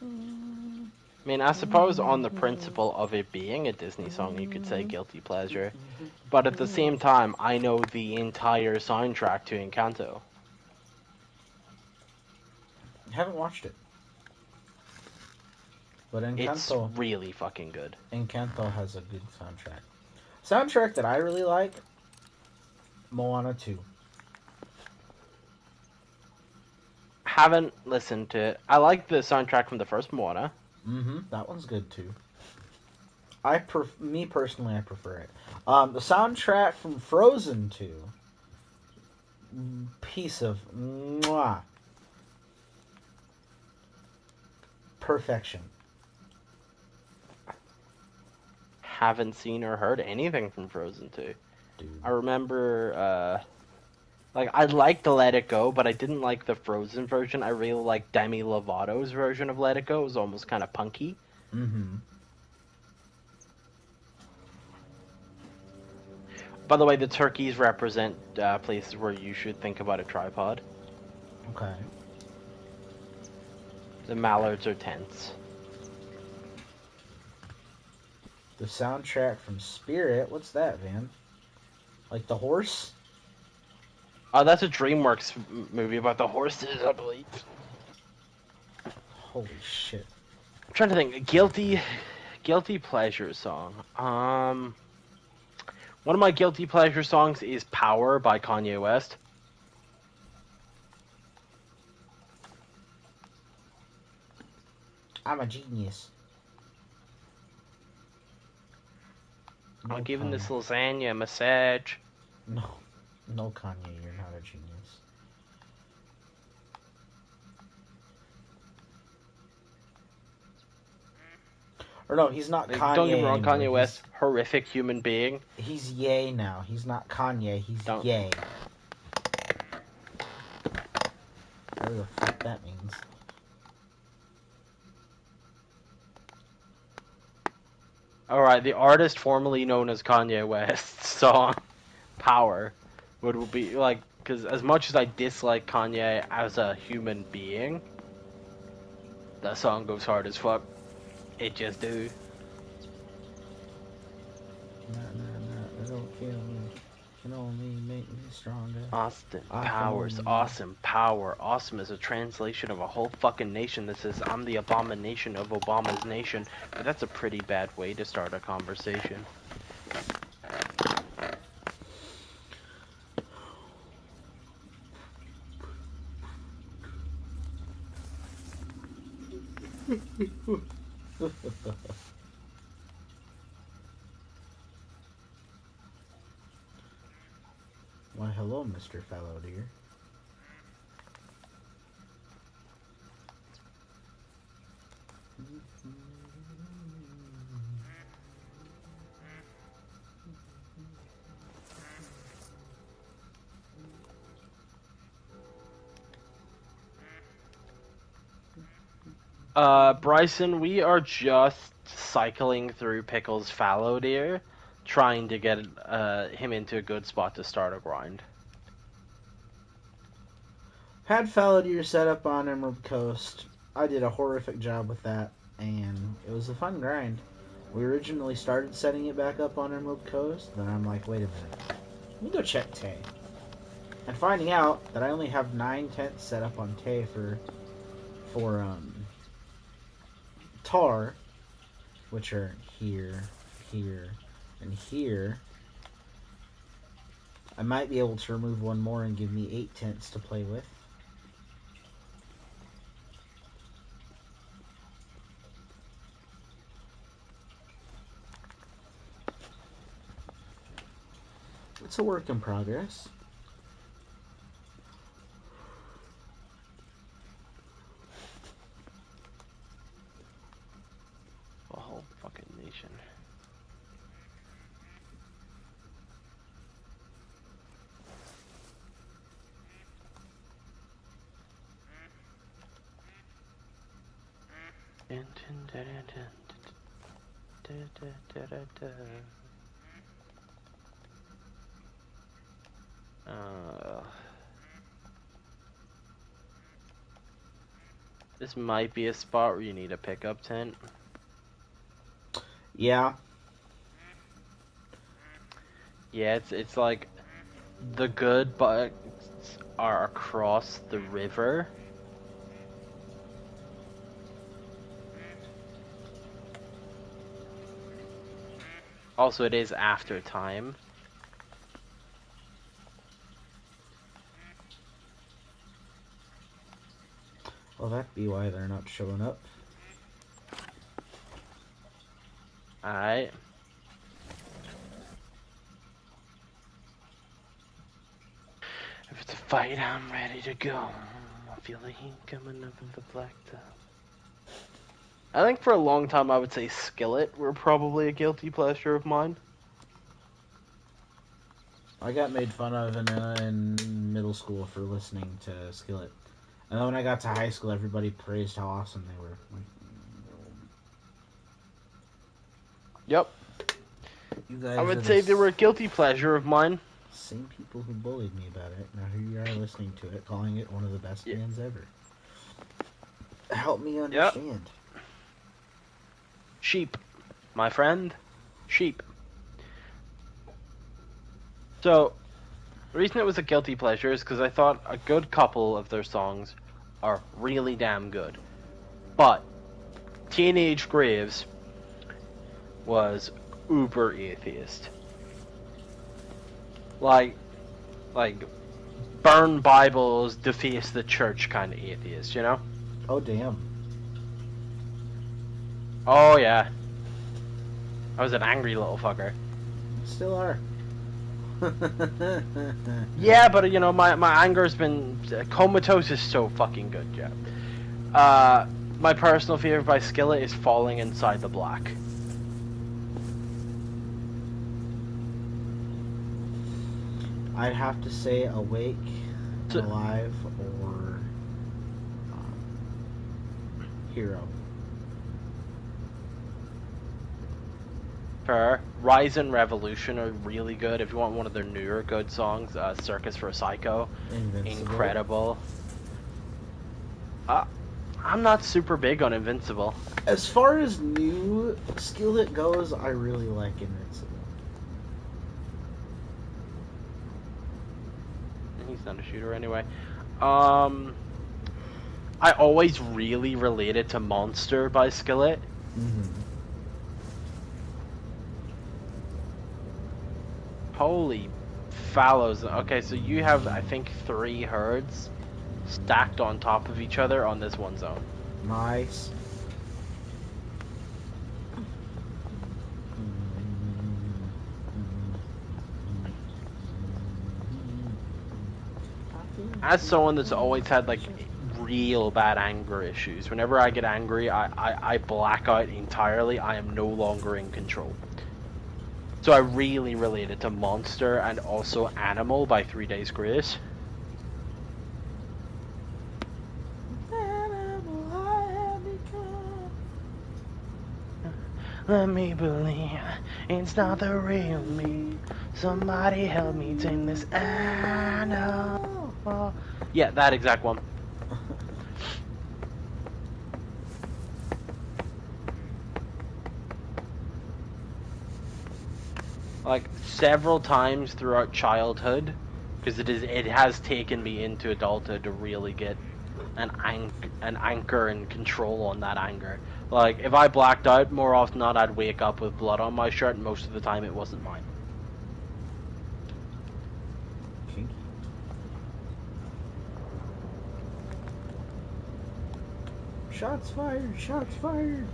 I mean, I suppose on the principle of it being a Disney song, you could say guilty pleasure. But at the same time, I know the entire soundtrack to Encanto. Haven't watched it. But It's Encanto, really fucking good. Encanto has a good soundtrack. Soundtrack that I really like, Moana 2. Haven't listened to it. I like the soundtrack from the first Moana. Mm-hmm. That one's good too. Me personally, I prefer it. The soundtrack from Frozen 2, piece of mwah, perfection. Haven't seen or heard anything from Frozen 2. Dude. I remember, like, I liked Let It Go, but I didn't like the Frozen version. I really liked Demi Lovato's version of Let It Go. It was almost kind of punky. Mm-hmm. By the way, the turkeys represent places where you should think about a tripod. Okay. The mallards are tents. The soundtrack from Spirit. What's that, Van? Like the horse? That's a DreamWorks movie about the horses, I believe. Holy shit. I'm trying to think. Guilty pleasure song. One of my guilty pleasure songs is "Power" by Kanye West. I'm a genius. No I'm giving Kanye. this lasagna a massage. No. No, Kanye, you're not a genius. Or no, he's not Like, Kanye don't get me wrong, anymore. Kanye West, horrific human being. He's Ye now. He's not Kanye. He's Don't. Ye. Whatever the fuck that means. All right, the artist formerly known as Kanye West's song "Power" would be like, because as much as I dislike Kanye as a human being, that song goes hard as fuck. It just do. Nah, don't kill me. Can only make me stronger. Austin I can Powers, only... awesome power. Awesome is a translation of a whole fucking nation that says I'm the abomination of Obama's nation. But that's a pretty bad way to start a conversation. Why, hello, Mr. Fallow Deer. Bryson, we are just cycling through Pickle's fallow deer, trying to get him into a good spot to start a grind. Had Fallow Deer set up on Emerald Coast. I did a horrific job with that, and it was a fun grind. We originally started setting it back up on Emerald Coast, then I'm like, wait a minute. Let me go check Tay. And finding out that I only have 9 tents set up on Tay for tar, which are here, here, and here. I might be able to remove one more and give me 8 tents to play with. It's a work in progress. A whole fucking nation. This might be a spot where you need a pickup tent. Yeah. Yeah, it's like the good bugs are across the river. Also, it is after time. Well, that'd be why they're not showing up. Alright. If it's a fight, I'm ready to go. I feel the heat coming up in the blacktop. I think for a long time I would say Skillet were probably a guilty pleasure of mine. I got made fun of in middle school for listening to Skillet. And then when I got to high school, everybody praised how awesome they were. Yep. You guys I would say they were a guilty pleasure of mine. same people who bullied me about it. Now here you are listening to it, calling it one of the best bands ever. Help me understand. Yep. Sheep, my friend. Sheep. So, The reason it was a guilty pleasure is because I thought a good couple of their songs are really damn good. But Teenage Graves was uber atheist. Like burn Bibles, deface the church kind of atheist, you know? Oh, damn. Oh yeah. I was an angry little fucker. Still are. Yeah, but you know, my anger's been comatose is so fucking good, yeah. My personal favorite by Skillet is Falling Inside the Black. I'd have to say Awake, So- Alive, or Hero. Fair. Rise and Revolution are really good. If you want one of their newer good songs, Circus for a Psycho, Invincible. incredible. I'm not super big on Invincible. As far as new Skillet goes, I really like Invincible. He's not a shooter anyway. I always really related to Monster by Skillet. Mm-hmm. Holy fallows. Okay, so you have, I think, 3 herds stacked on top of each other on this one zone. Nice. As someone that's always had, like, real bad anger issues, whenever I get angry, I black out entirely. I am no longer in control. So I really related to Monster and also Animal by 3 Days Grace. Let me believe it's not the real me. Somebody help me tame this animal. Yeah, that exact one. Like several times throughout childhood, because it has taken me into adulthood to really get an anchor and control on that anger. Like if I blacked out, more often than not, I'd wake up with blood on my shirt, and most of the time it wasn't mine. Kinky. Shots fired! Shots fired!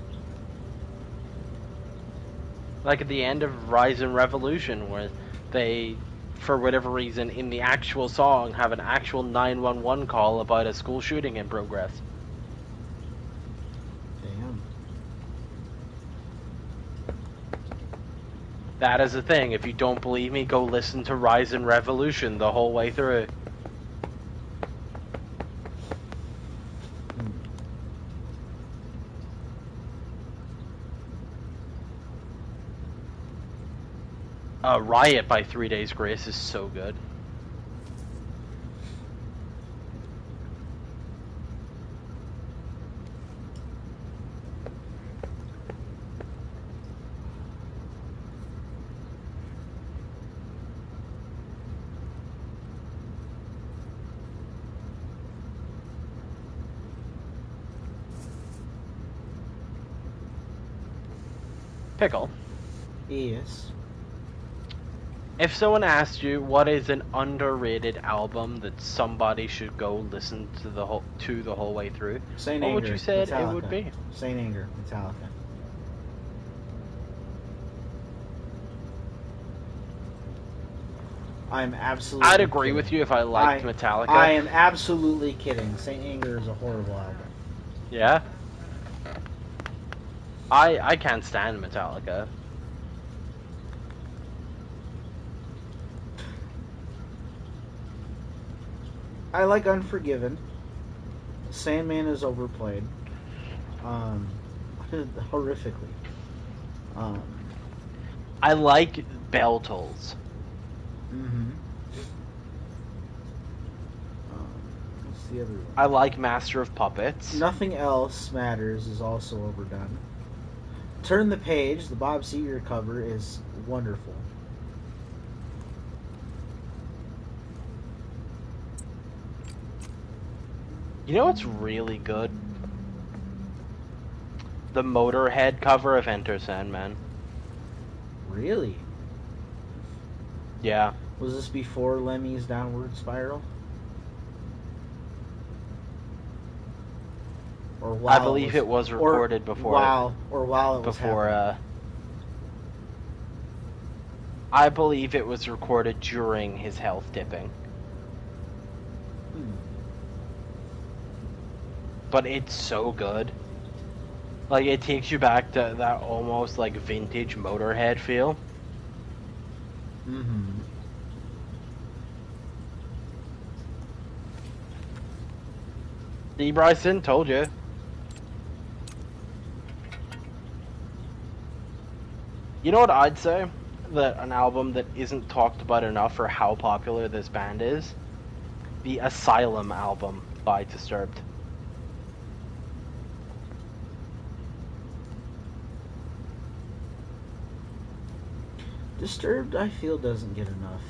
Like at the end of Rise and Revolution, where they, for whatever reason, in the actual song, have an actual 911 call about a school shooting in progress. Damn. That is the thing. If you don't believe me, go listen to Rise and Revolution the whole way through. Riot by 3 Days Grace is so good. Pickle. Yes. If someone asked you what is an underrated album that somebody should go listen to the whole way through, Saint what Anger, would you say it Metallica. would be? Saint Anger, Metallica. I'm absolutely I'd agree kidding. with you if I liked Metallica. I am absolutely kidding. Saint Anger is a horrible album. Yeah. I can't stand Metallica. I like Unforgiven. Sandman is overplayed. Horrifically. I like Bell Tolls. Mm-hmm. What's the other one? I like Master of Puppets. Nothing Else Matters is also overdone. Turn the Page, the Bob Seger cover, is wonderful. You know what's really good? The Motorhead cover of Enter Sandman. Really? Yeah. Was this before Lemmy's Downward Spiral? Or I while believe it was recorded while it was happening? I believe it was recorded during his health dipping. But it's so good. Like, it takes you back to that almost, like, vintage Motorhead feel. Mm-hmm. See, Bryson, told you. You know what I'd say? That an album that isn't talked about enough for how popular this band is? The Asylum album by Disturbed. Disturbed, I feel, doesn't get enough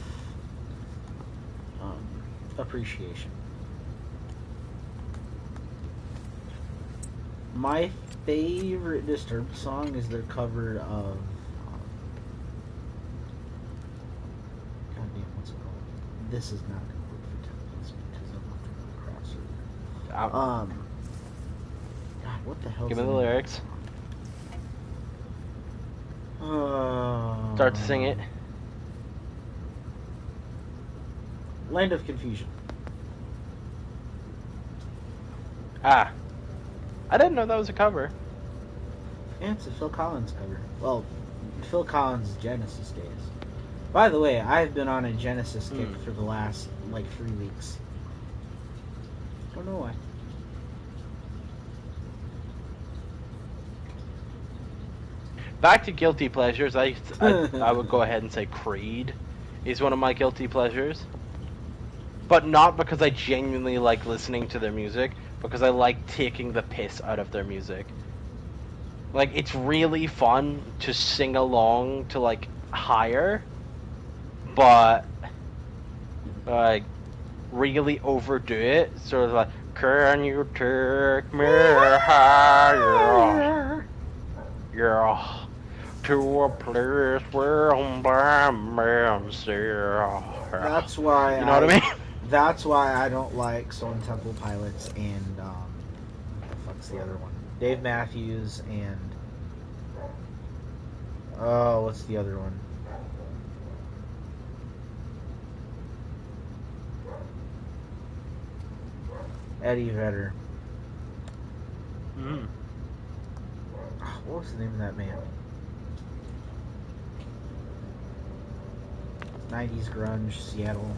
appreciation. My favorite Disturbed song is their cover of goddamn, what's it called? This is not gonna work for Tempest because I'm not gonna cross it. God, what the hell? Give me the lyrics. Start to sing it. Land of Confusion. Ah. I didn't know that was a cover. Yeah, it's a Phil Collins cover. Well, Phil Collins' Genesis days. By the way, I've been on a Genesis kick for the last, 3 weeks. Don't know why. Back to guilty pleasures, I would go ahead and say Creed is one of my guilty pleasures. But not because I genuinely like listening to their music, because I like taking the piss out of their music. Like, it's really fun to sing along to, like, Higher, but, like, really overdo it. Sort of like, can you take me higher? Yeah. To a place where I'm by myself. That's why you know what I mean? That's why I don't like Stone Temple Pilots and what the fuck's the other one? Dave Matthews and what's the other one? Eddie Vedder. What was the name of that band? 90s grunge, Seattle.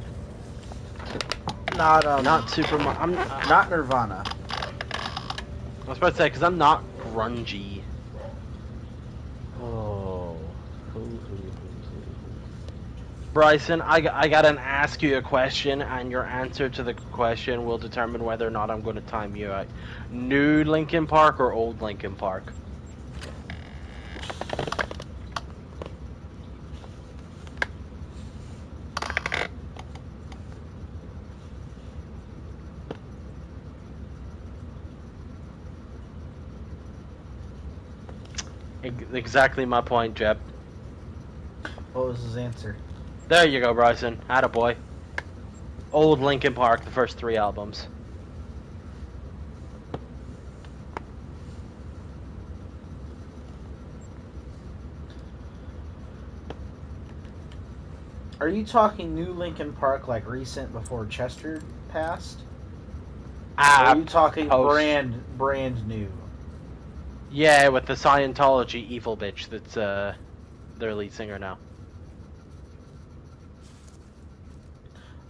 Not super. I'm not Nirvana. I was about to say, because I'm not grungy. Oh. Bryson, I gotta ask you a question, and your answer to the question will determine whether or not I'm going to time you out. New Linkin Park or old Linkin Park? Exactly my point, Jeb. What was his answer? There you go, Bryson. Attaboy. Old Linkin Park, the first 3 albums. Are you talking new Linkin Park, like recent before Chester passed? Or are you talking brand new? Yeah, with the Scientology evil bitch that's their lead singer now.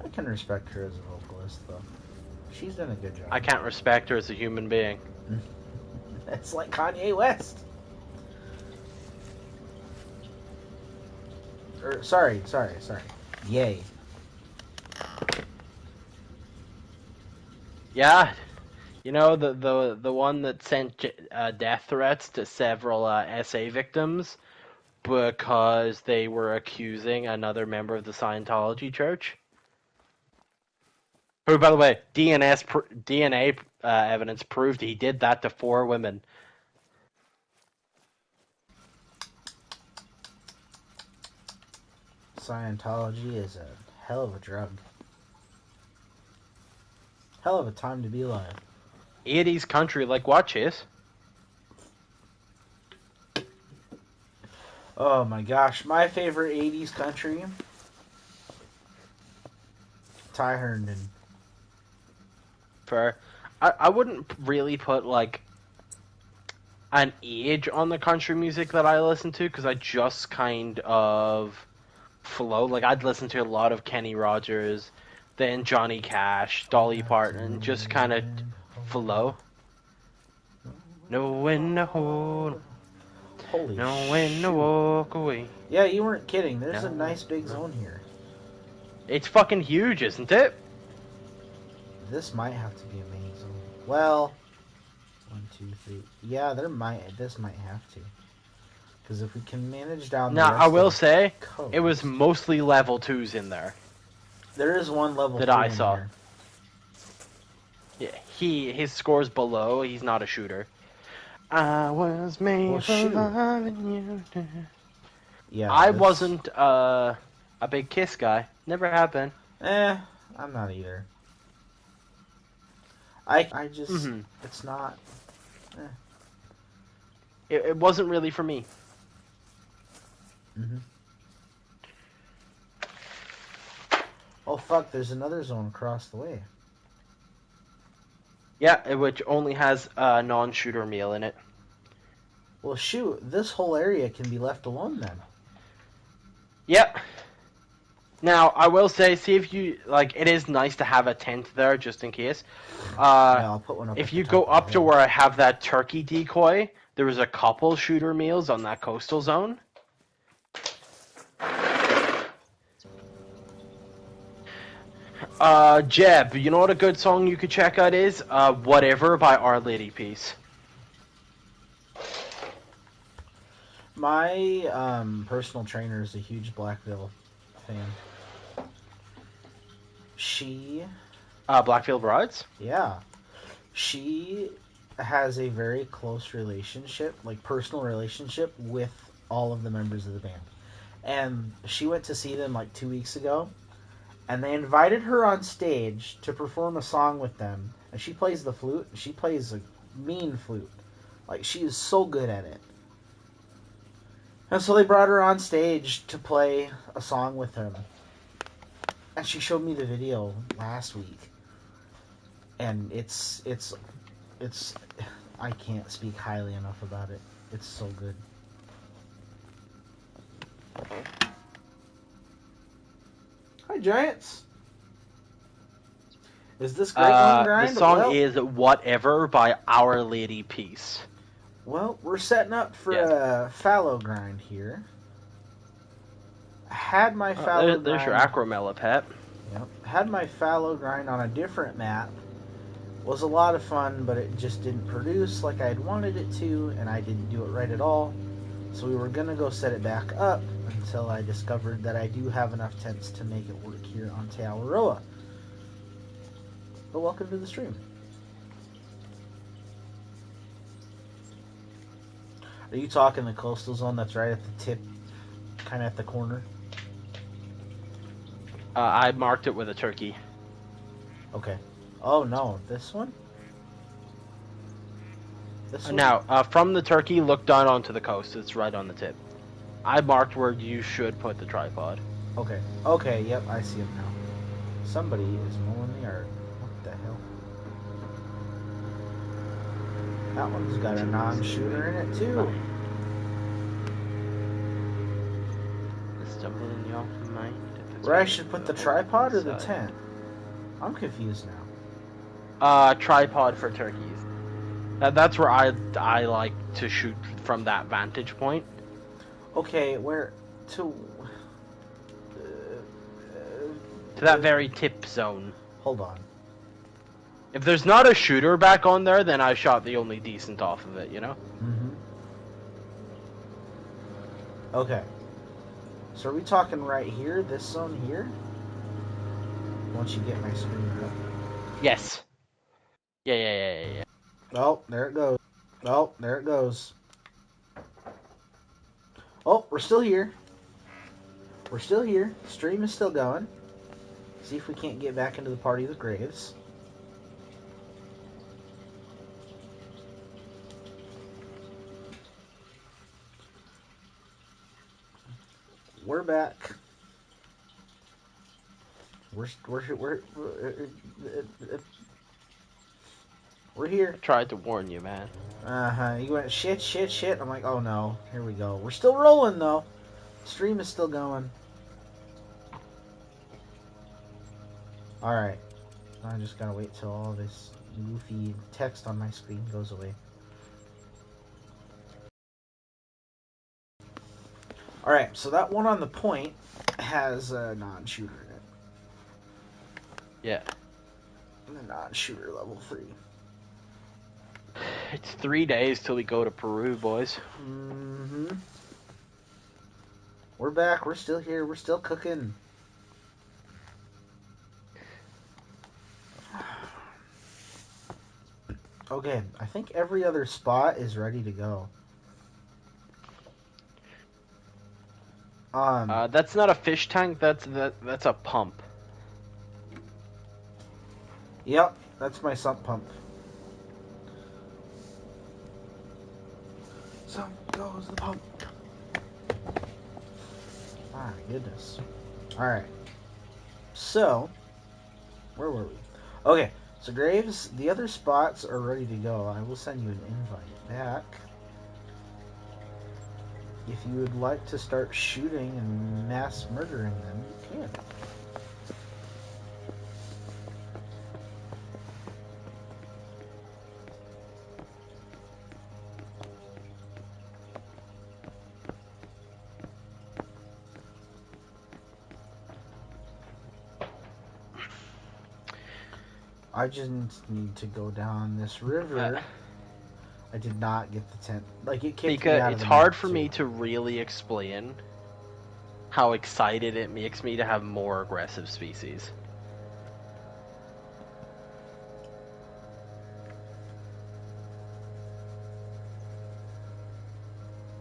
I can respect her as a vocalist, though. She's done a good job. I can't respect her as a human being. That's like Kanye West. Sorry. Yay. Yeah, you know, the one that sent death threats to several SA victims because they were accusing another member of the Scientology church. Who, by the way, DNA evidence proved he did that to 4 women. Scientology is a hell of a drug. Hell of a time to be alive. 80s country, like what, Chase? Oh my gosh, my favorite 80s country. Ty Herndon. For I wouldn't really put like an age on the country music that I listen to because I just kind of flow. Like I'd listen to a lot of Kenny Rogers, then Johnny Cash, Dolly Parton, just kind of flow. Know when to hold, Holy know when to shoot. walk away. Yeah, you weren't kidding. There's a No, nice big no. zone here. It's fucking huge, isn't it? This might have to be a main zone. Well, 1, 2, 3. Yeah, this might have to. Because if we can manage down the Now, rest I will of the say, coast, it was mostly level 2s in there there is one level that 3 I in saw. here. Yeah, his score's below. He's not a shooter. I was made for shoot. loving you. Yeah, I this- wasn't a big Kiss guy. Never have been. I'm not either. I just, Mhm. it's not. It wasn't really for me. Mm-hmm. Oh fuck! There's another zone across the way. Yeah, which only has a non-shooter meal in it. Well, shoot! This whole area can be left alone then. Yep. Now, I will say, see if you, like, it is nice to have a tent there, just in case. Yeah, I'll put one up. If at you the go top of up the to hill. where I have that turkey decoy, there was a couple shooter meals on that coastal zone. Jeb, you know what a good song you could check out is? Whatever by Our Lady Peace. My personal trainer is a huge Blackville fan. She, Blackfield Brides? yeah, she has a very close relationship, like personal relationship, with all of the members of the band. And she went to see them like 2 weeks ago, and they invited her on stage to perform a song with them. And she plays the flute. She plays a mean flute. Like, she is so good at it. And so they brought her on stage to play a song with him. And she showed me the video last week. And it's I can't speak highly enough about it. It's so good. Hi, Giants. Is this Great One Grind? The song Well, is Whatever by Our Lady Peace. well, we're setting up for a fallow grind here. I had my fallow grind. There's your Acromella, Pet. Yep. Had my fallow grind on a different map. Was a lot of fun, but it just didn't produce like I had wanted it to, and I didn't do it right at all. So we were gonna go set it back up until I discovered that I do have enough tents to make it work here on Te Awaroa. But welcome to the stream. Are you talking the coastal zone that's right at the tip, kind of at the corner? I marked it with a turkey. Okay. Oh no, this one? This one? Now, from the turkey, look down onto the coast. It's right on the tip. I marked where you should put the tripod. Okay. Okay, yep, I see him now. Somebody is mowing the yard. What the hell? That one's got a non-shooter in it too. Stumbling you off the mind. Where I should put the tripod or the tent? I'm confused now. Tripod for turkeys. That's where I like to shoot from that vantage point. Okay, where to? To that very tip zone. Hold on. If there's not a shooter back on there, then I shot the only decent off of it, you know? Mm-hmm. Okay. So are we talking right here, this zone here? Once you get my screen up. Yes. Yeah. Oh, there it goes. Oh, there it goes. Oh, we're still here. We're still here. Stream is still going. See if we can't get back into the party of the graves. We're back. We're here. I tried to warn you, man. Uh-huh. You went shit. I'm like, oh no. Here we go. We're still rolling though. Stream is still going. Alright. I just gotta wait till all this goofy text on my screen goes away. Alright, so that one on the point has a non-shooter in it. Yeah. The non-shooter level 3. It's 3 days till we go to Peru, boys. Mm-hmm. We're back. We're still here. We're still cooking. Okay, I think every other spot is ready to go. That's not a fish tank. That's a pump. Yep, that's my sump pump. So goes the pump. My goodness. Alright. So, where were we? Okay, so Graves, the other spots are ready to go. I will send you an invite back. If you would like to start shooting and mass murdering them, you can. I just need to go down this river. I did not get the tent. Like, it kicked me Because out of it's the hard map, for too. me to really explain how excited it makes me to have more aggressive species.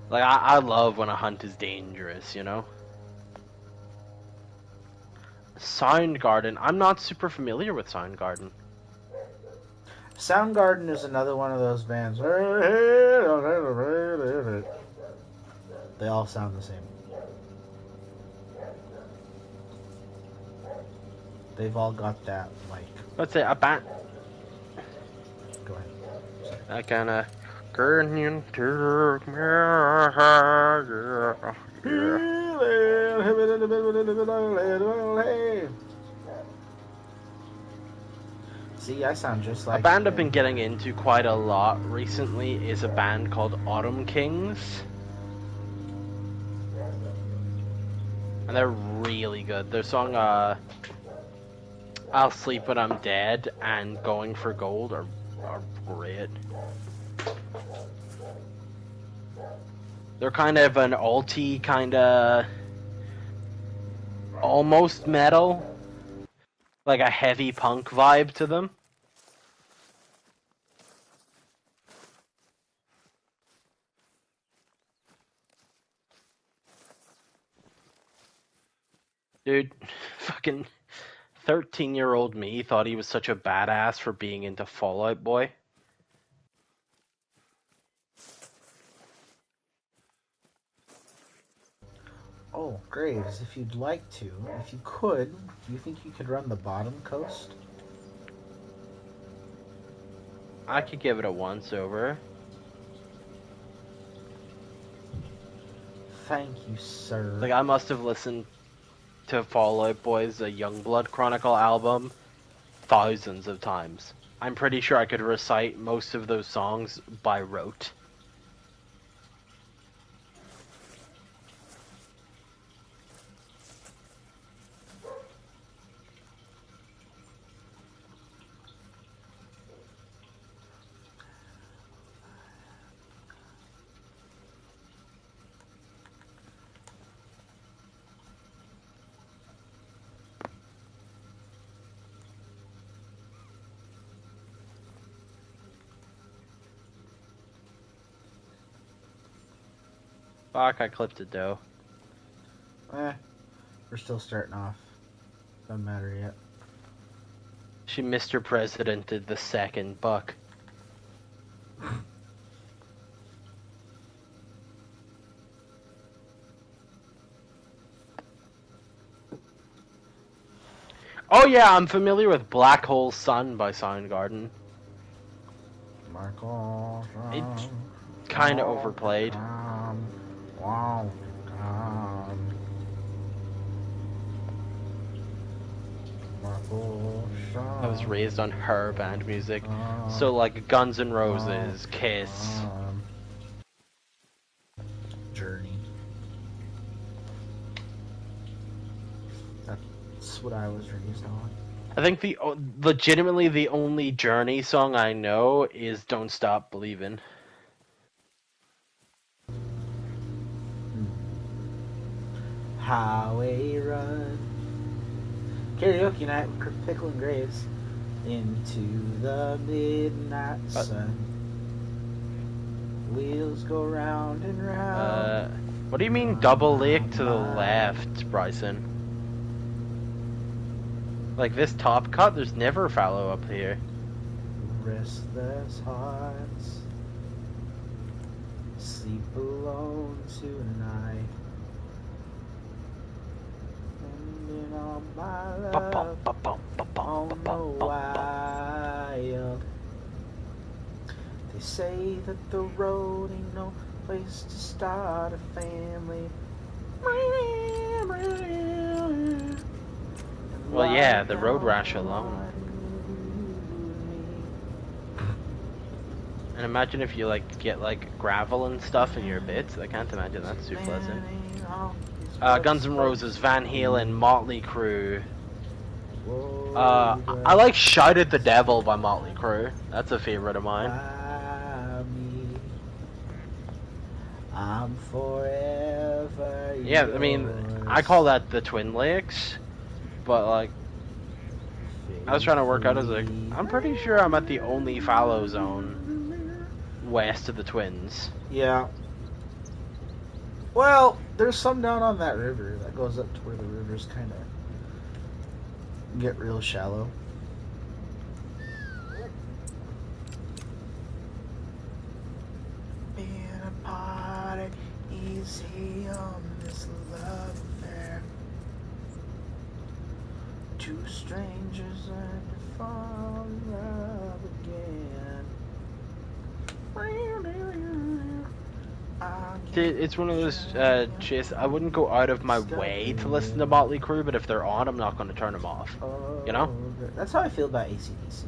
Like, I love when a hunt is dangerous, you know? Soundgarden. I'm not super familiar with Soundgarden. Soundgarden is another one of those bands. They all sound the same. They've all got that, like... Let's say a band. Go ahead. That kind of... See, I sound just A like band I've him. been getting into quite a lot recently is a band called Autumn Kings. And they're really good. Their song, I'll Sleep When I'm Dead and Going for Gold are great. They're kind of an alty, kind of almost metal. Like a heavy punk vibe to them. Dude, fucking 13-year-old me thought he was such a badass for being into Fall Out Boy. Oh, Graves, if you'd like to, if you could, do you think you could run the bottom coast? I could give it a once over. Thank you, sir. Like, I must have listened to Fall Out Boy's Youngblood Chronicle album thousands of times. I'm pretty sure I could recite most of those songs by rote. Fuck, I clipped it though. We're still starting off. Doesn't matter yet. She Mr. Presidented the second buck. Oh yeah, I'm familiar with Black Hole Sun by Soundgarden. Michael. It's kind of overplayed. Wow. I was raised on her band music, so like Guns N' Roses, Kiss. Journey. That's what I was raised on. I think legitimately the only Journey song I know is "Don't Stop Believin'." Highway run. Karaoke night with Pickle and Graves. Into the midnight sun. Wheels go round and round. What do you mean double lake to the left, Bryson? Like this top cut, there's never fallow up here. Restless hearts sleep alone tonight. Ending all my love on the wild. They say that the road ain't no place to start a family. Well, yeah, the road rash alone. And imagine if you like get like gravel and stuff in your bits. I can't imagine that's too pleasant. Guns N' Roses, Van Halen, Motley Crue. I like "Shout at the Devil" by Motley Crue. That's a favorite of mine. I'm forever. Yeah, I mean, I call that the Twin Lakes, but like, I was trying to work out. I was like, I'm pretty sure I'm at the only fallow zone west of the Twins. Yeah. Well, there's some down on that river that goes up to where the rivers kind of get real shallow. Being a party easy on this love affair. Two strangers and to fall in love again. It's one of those, Chase, I wouldn't go out of my way to listen to Motley Crue, but if they're on, I'm not going to turn them off. You know? That's how I feel about AC/DC.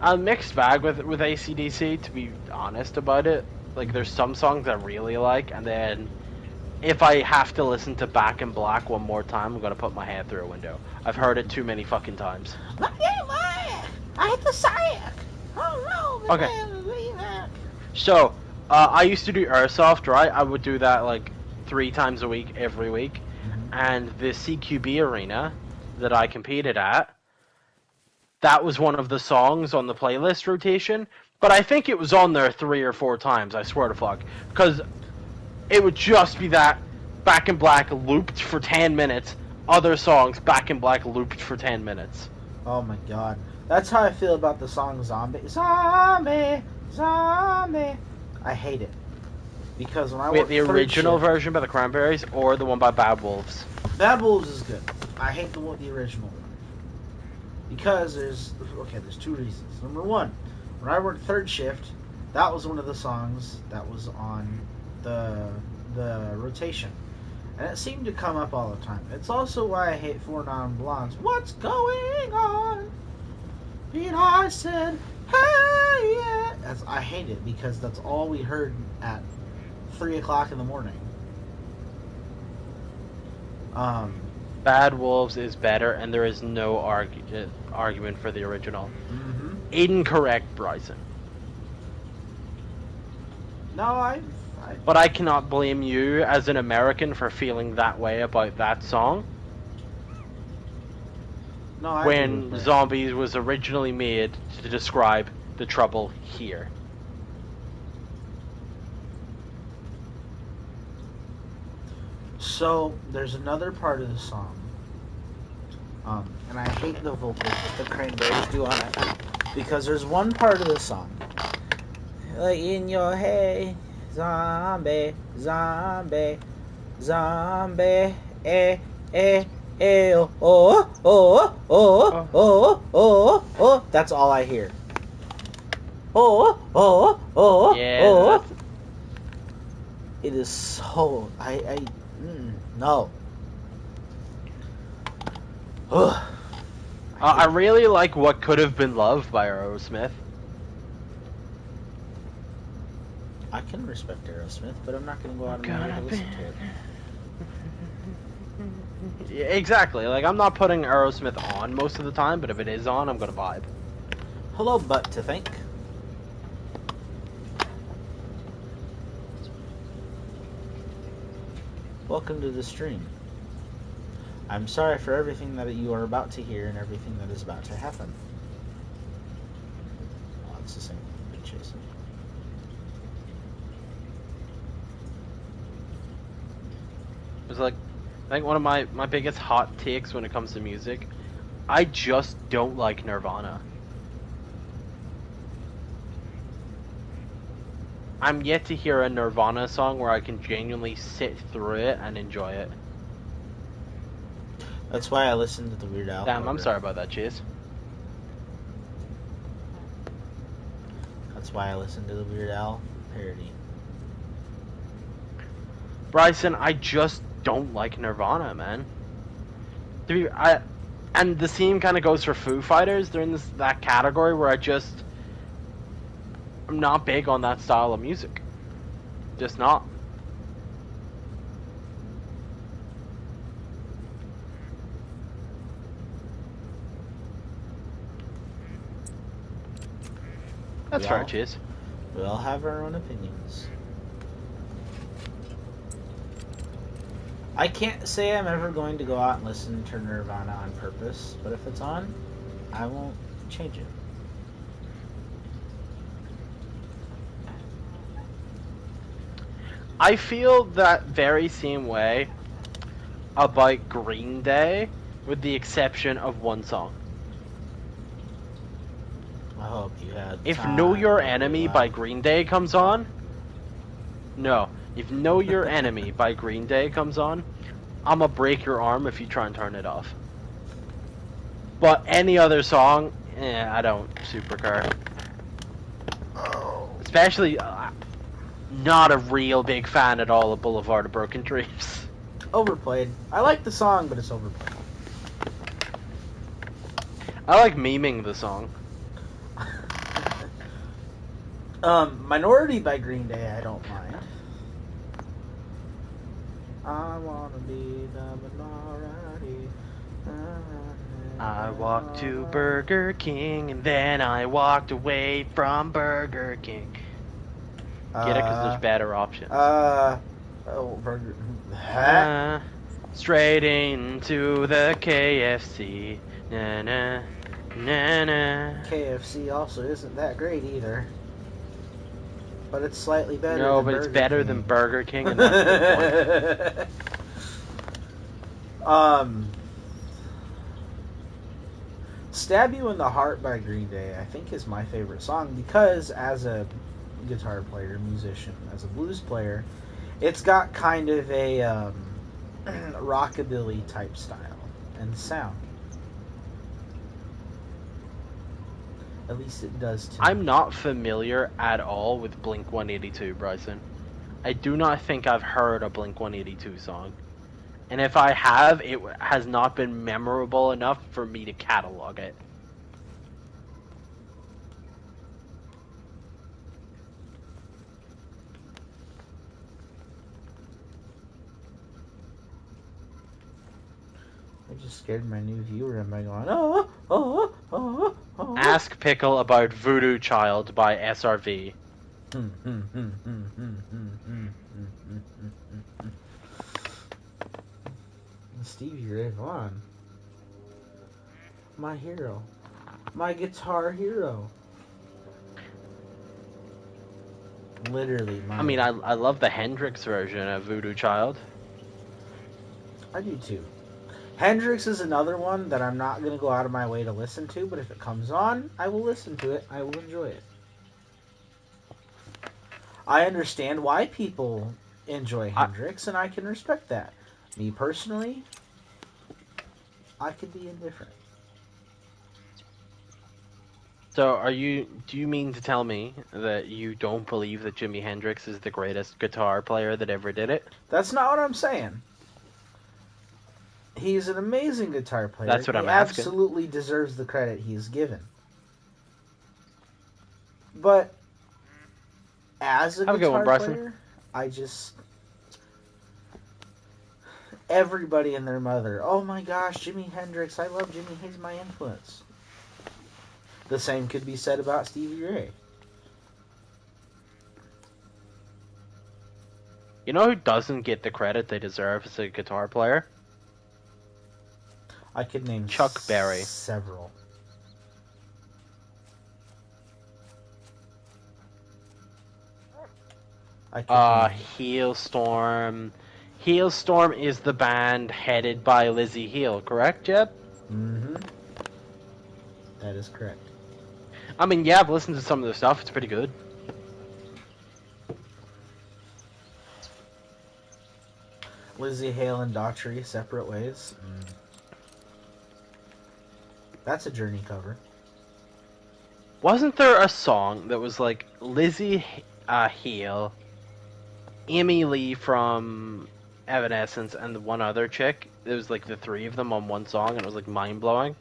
A mixed bag with AC/DC, to be honest about it. Like, there's some songs I really like, and then if I have to listen to Back in Black one more time, I'm going to put my head through a window. I've heard it too many fucking times. I hit the sack. Oh no! Okay. So, I used to do airsoft, right? I would do that like 3 times a week, every week. And the CQB arena that I competed at, that was one of the songs on the playlist rotation. But I think it was on there 3 or 4 times, I swear to fuck. Because it would just be that Back in Black looped for 10 minutes, other songs Back in Black looped for 10 minutes. Oh my god. That's how I feel about the song Zombie. Zombie, Zombie. I hate it. Because when I Wait, the original version by the Cranberries or the one by Bad Wolves? Bad Wolves is good. I hate the original one. Because there's 2 reasons. Number 1, when I worked third shift, that was one of the songs that was on the rotation. And it seemed to come up all the time. It's also why I hate 4 Non-Blondes. What's going on? And I said, hey, yeah. I hate it because that's all we heard at 3 o'clock in the morning. Bad Wolves is better, and there is no argument for the original. Mm-hmm. Incorrect, Bryson. No, But I cannot blame you as an American for feeling that way about that song. No, when Zombies was originally made to describe the trouble here. So there's another part of the song, and I hate the vocals that the Cranberries do on it, because there's one part of the song, like in your head, zombie, zombie, zombie, eh, eh, eh, oh, oh, oh, oh, oh, oh, oh. That's all I hear. Oh, oh, oh, Yeah, oh. that's... It is so no. Ugh. I really like What Could Have Been Love by Aerosmith. I can respect Aerosmith, but I'm not going to go out of my way to listen to it. Yeah, exactly. Like, I'm not putting Aerosmith on most of the time, but if it is on, I'm gonna vibe. Hello, Butt to Think. Welcome to the stream. I'm sorry for everything that you are about to hear and everything that is about to happen. Oh, it's the same big chase. It's like, I think one of my biggest hot takes when it comes to music, I just don't like Nirvana. I'm yet to hear a Nirvana song where I can genuinely sit through it and enjoy it. That's why I listened to the Weird Al. Damn, I'm sorry about that, Chase. That's why I listened to the Weird Al parody. Bryson, I just don't like Nirvana, man. And the same kind of goes for Foo Fighters. They're in that category where I'm not big on that style of music. Just not. That's fair, Chase. We all have our own opinions. I can't say I'm ever going to go out and listen to Nirvana on purpose, but if it's on, I won't change it. I feel that very same way about Green Day, with the exception of one song. I hope you had. If Know Your Enemy by Green Day comes on, if Know Your Enemy by Green Day comes on, I'ma break your arm if you try and turn it off. But any other song, I don't super care. Especially, not a real big fan at all of Boulevard of Broken Dreams. Overplayed. I like the song, but it's overplayed. I like memeing the song. Minority by Green Day, I don't mind. I wanna be the minority. I walked to Burger King and then I walked away from Burger King. Get it? Because there's better options. Burger. Straight into the KFC. Na na na na. KFC also isn't that great either. But it's slightly better. No, than but Burger it's better King. than Burger King, and that's the point. Stab You in the Heart by Green Day, I think, is my favorite song because as a guitar player, musician, as a blues player, it's got kind of a rockabilly type style and sound. At least it does to me. I'm not familiar at all with Blink 182, Bryson. I do not think I've heard a Blink 182 song. And if I have, it has not been memorable enough for me to catalog it. I just scared my new viewer by going, oh, oh, oh, oh. Ask Pickle about Voodoo Child by SRV. Stevie Ray Vaughan. My hero. My guitar hero. Literally, I mean, I love the Hendrix version of Voodoo Child. I do too. Hendrix is another one that I'm not going to go out of my way to listen to, but if it comes on, I will listen to it. I will enjoy it. I understand why people enjoy I, Hendrix, and I can respect that. Me personally, I could be indifferent. so do you mean to tell me that you don't believe that Jimi Hendrix is the greatest guitar player that ever did it? That's not what I'm saying. He's an amazing guitar player, That's and what he I'm asking. absolutely deserves the credit he's given. But as a Have a good one, guitar Bryson. player, I just everybody and their mother. Oh my gosh, Jimi Hendrix! I love Jimi. He's my influence. The same could be said about Stevie Ray. You know who doesn't get the credit they deserve as a guitar player? I could name Chuck Berry. several. I could name. Heelstorm. Heelstorm is the band headed by Lizzie Heel, correct, Jeb? Mm-hmm. That is correct. I mean, yeah, I've listened to some of their stuff. It's pretty good. Lizzie Hale and Daughtry, Separate Ways. That's a Journey cover. Wasn't there a song that was like Lizzie Heel, Amy Lee from Evanescence, and the one other chick? It was like the three of them on one song, and it was like mind blowing.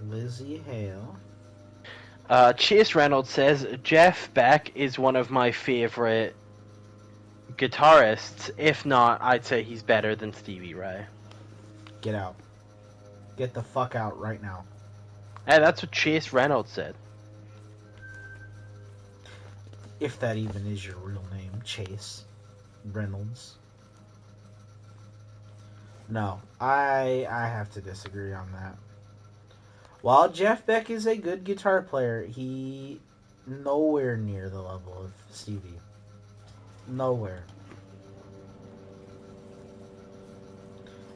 Lizzie Hale. Chase Reynolds says Jeff Beck is one of my favorite guitarists. If not, I'd say he's better than Stevie Ray. Get out. Get the fuck out right now. Hey, that's what Chase Reynolds said. If that even is your real name, Chase Reynolds. No, I have to disagree on that. While Jeff Beck is a good guitar player, he nowhere near the level of Stevie. Nowhere.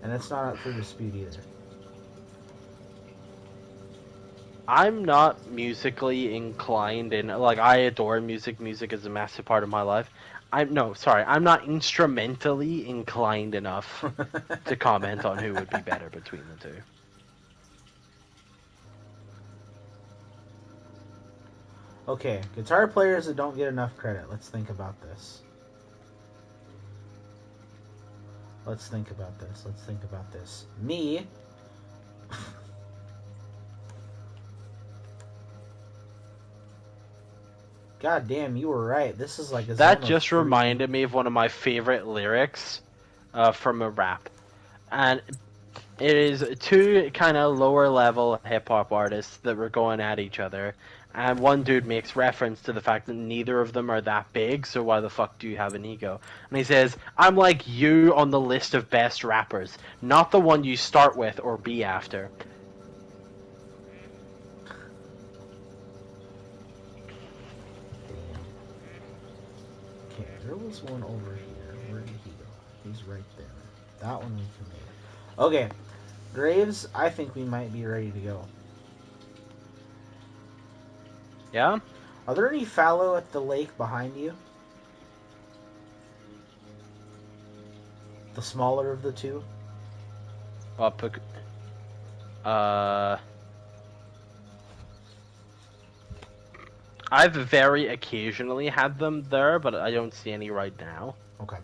And it's not up for dispute either. I'm not musically inclined, and like I adore music. Music is a massive part of my life. I'm not instrumentally inclined enough to comment on who would be better between the two. Okay, guitar players that don't get enough credit. Let's think about this. Let's think about this. Let's think about this. Me. God damn, you were right. This is like a That zone of just three. reminded me of one of my favorite lyrics from a rap, and it is two kind of lower level hip hop artists that were going at each other, and one dude makes reference to the fact that neither of them are that big, so why the fuck do you have an ego? And he says, I'm like you on the list of best rappers, not the one you start with or be after. Okay, there was one over here. Where did he go? He's right there. That one we can make. Okay, Graves, I think we might be ready to go. Yeah? Are there any fallow at the lake behind you? The smaller of the two? I've very occasionally had them there, but I don't see any right now. Okay.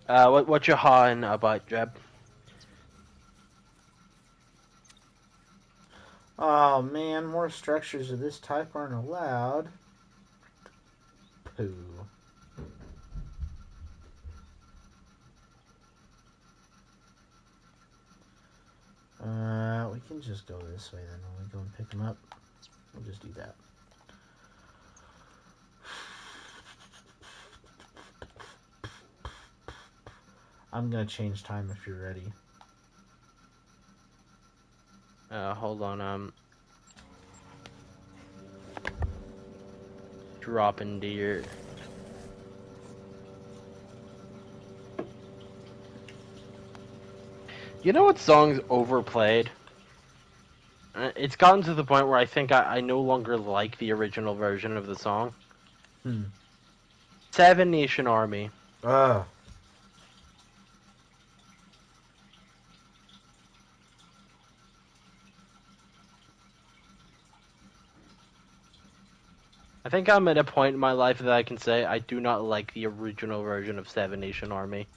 What you hawing about, Jeb? Oh man, more structures of this type aren't allowed. Pooh. We can just go this way then when we go and pick them up. We'll just do that. I'm gonna change time if you're ready. Hold on, dropping deer. You know what song's overplayed? It's gotten to the point where I think I no longer like the original version of the song. Seven Nation Army. Ugh. I think I'm at a point in my life that I can say I do not like the original version of Seven Nation Army.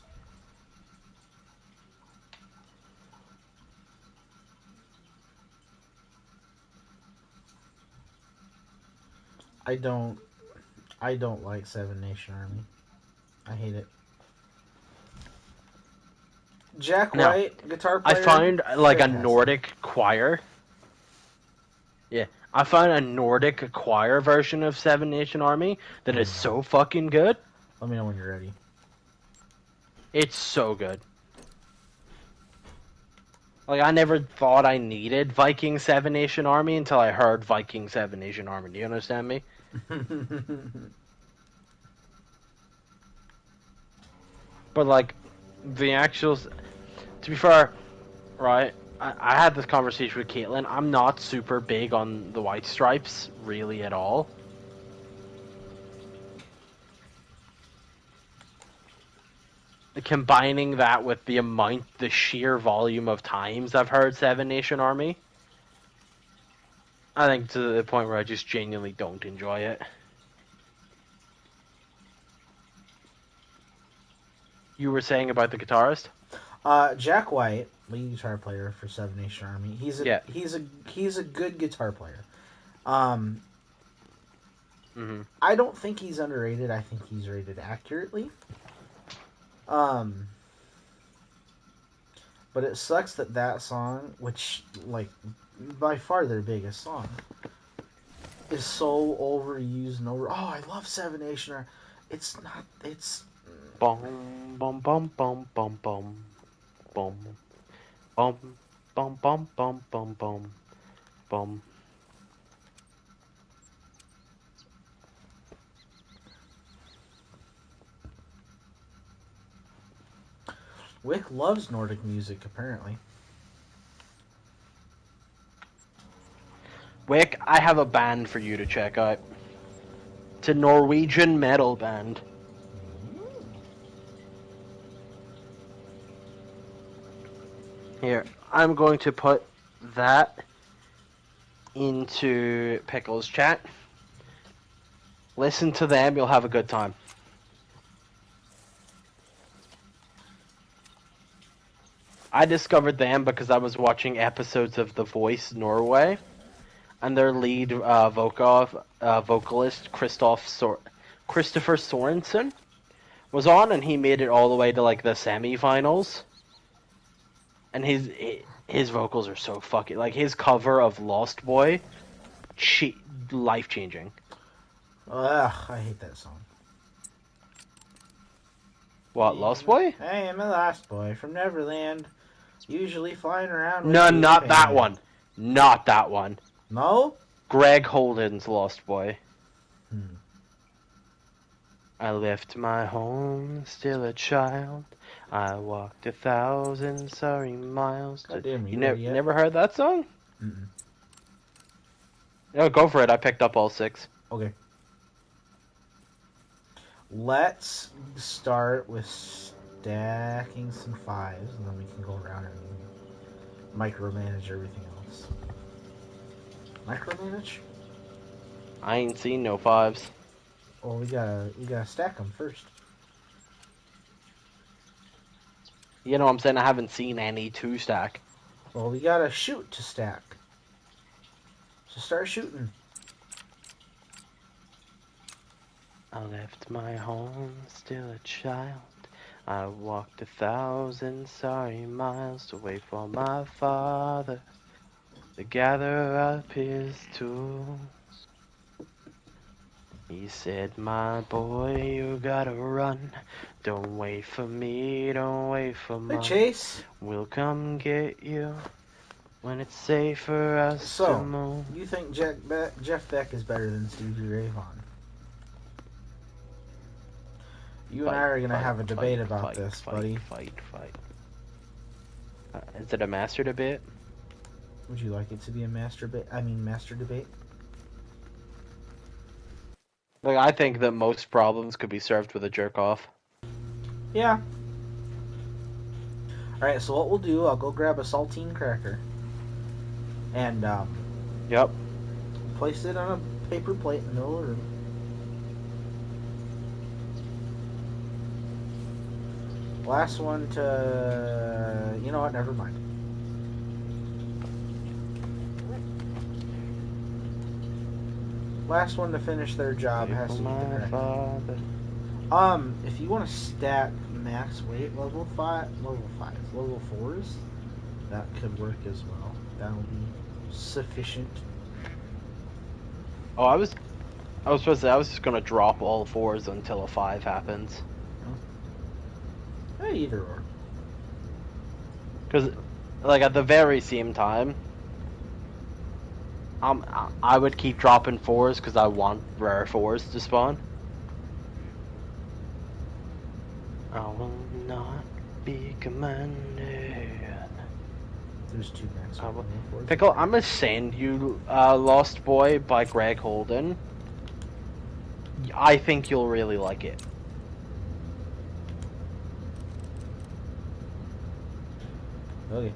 I don't like Seven Nation Army. I hate it. Jack Now, White, guitar player. I found like fantastic. a Nordic choir. Yeah, I found a Nordic choir version of Seven Nation Army that is so fucking good. Let me know when you're ready. It's so good. Like, I never thought I needed Viking Seven Nation Army until I heard Viking Seven Nation Army. Do you understand me? But, like, the actual... To be fair, right, I had this conversation with Caitlin. I'm not super big on the White Stripes, really, at all. Combining that with the sheer volume of times I've heard Seven Nation Army, I think to the point where I just genuinely don't enjoy it. You were saying about the guitarist? Jack White, lead guitar player for Seven Nation Army. He's a good guitar player. I don't think he's underrated. I think he's rated accurately. But it sucks that song, which like by far their biggest song, is so overused and over. Oh, I love Seven Nation Army. It's not. It's. Bum bum bum bum bum bum bum bum bum bum bum bum bum bum. Wick loves Nordic music, apparently. Wick, I have a band for you to check out. It's a Norwegian metal band. Here, I'm going to put that into Pickle's chat. Listen to them, you'll have a good time. I discovered them because I was watching episodes of The Voice Norway, and their lead vocalist Christopher Sorensen was on, and he made it all the way to like the semifinals. And his vocals are so fucking like his cover of Lost Boy, life changing. Ugh, I hate that song. What, Lost Boy? I am a lost boy from Neverland, usually flying around. With No, you not that one. Not that one. No? Greg Holden's Lost Boy. Hmm. I left my home, still a child. I walked 1,000 sorry miles. Goddamn, you never heard that song? Mm-mm. No, go for it. I picked up all 6. Okay. Let's start with stacking some 5s, and then we can go around and micromanage everything else. Micromanage? I ain't seen no 5s. Well, we gotta stack them first. You know what I'm saying? I haven't seen any 2-stack. Well, we gotta shoot to stack. So start shooting. I left my home, still a child. I walked 1,000 sorry miles to wait for my father to gather up his tools. He said, my boy, you gotta run. Don't wait for me, don't wait for Mom. Hey, Chase. We'll come get you when it's safe for us to move. You think Jeff Beck is better than Stevie Ray Vaughan? You and I are gonna have a debate about this, buddy. Fight. Is it a master debate? Would you like it to be a master debate? Like, I think that most problems could be served with a jerk off. Yeah. Alright, so what we'll do, I'll go grab a saltine cracker. And, Yep. place it on a paper plate in the middle of the room. Last one to... You know what, never mind. Last one to finish their job has to eat the cracker. If you want to stack max weight level 4s, that could work as well. That'll be sufficient. Oh, I was supposed to say I was just gonna drop all 4s until a 5 happens. Hey, either or. Because, like, at the very same time, I would keep dropping 4s because I want rare 4s to spawn. I will not be commanded. There's 2 max level 4s. Pickle, I'm gonna send you Lost Boy by Greg Holden. I think you'll really like it. Okay.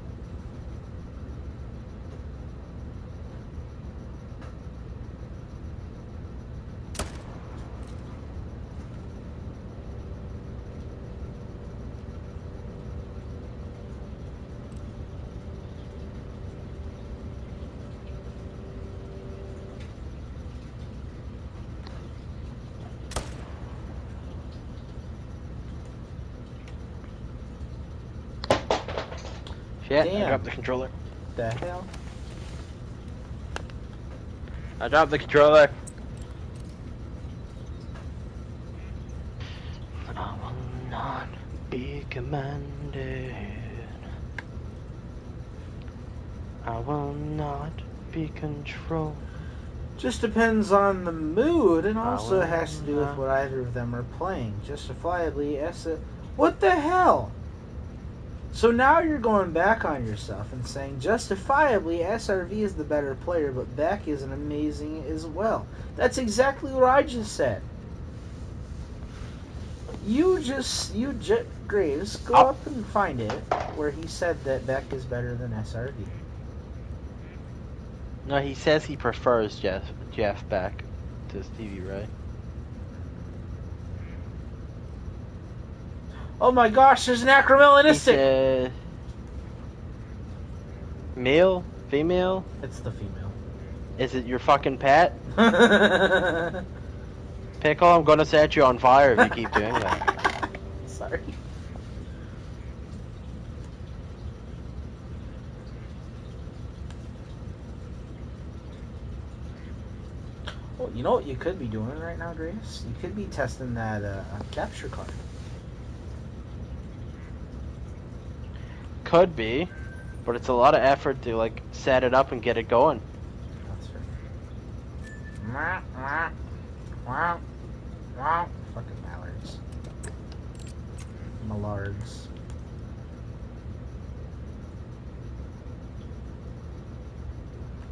Shit, Damn. I dropped the controller. The hell? I dropped the controller. I will not be commanded. I will not be controlled. Just depends on the mood, and also has to do with what either of them are playing. Justifiably, what the hell? So now you're going back on yourself and saying, justifiably, SRV is the better player, but Beck is an amazing as well. That's exactly what I just said. Graves, go up and find it, where he said that Beck is better than SRV. No, he says he prefers Jeff Beck to Stevie Ray. Oh my gosh, there's an acromelanistic! Male? Female? It's the female. Is it your fucking pet? Pickle, I'm gonna set you on fire if you keep doing that. Sorry. Well, you know what you could be doing right now, Grace? You could be testing that capture card. Could be, but it's a lot of effort to like set it up and get it going. That's fair. Fucking mallards. Mallards.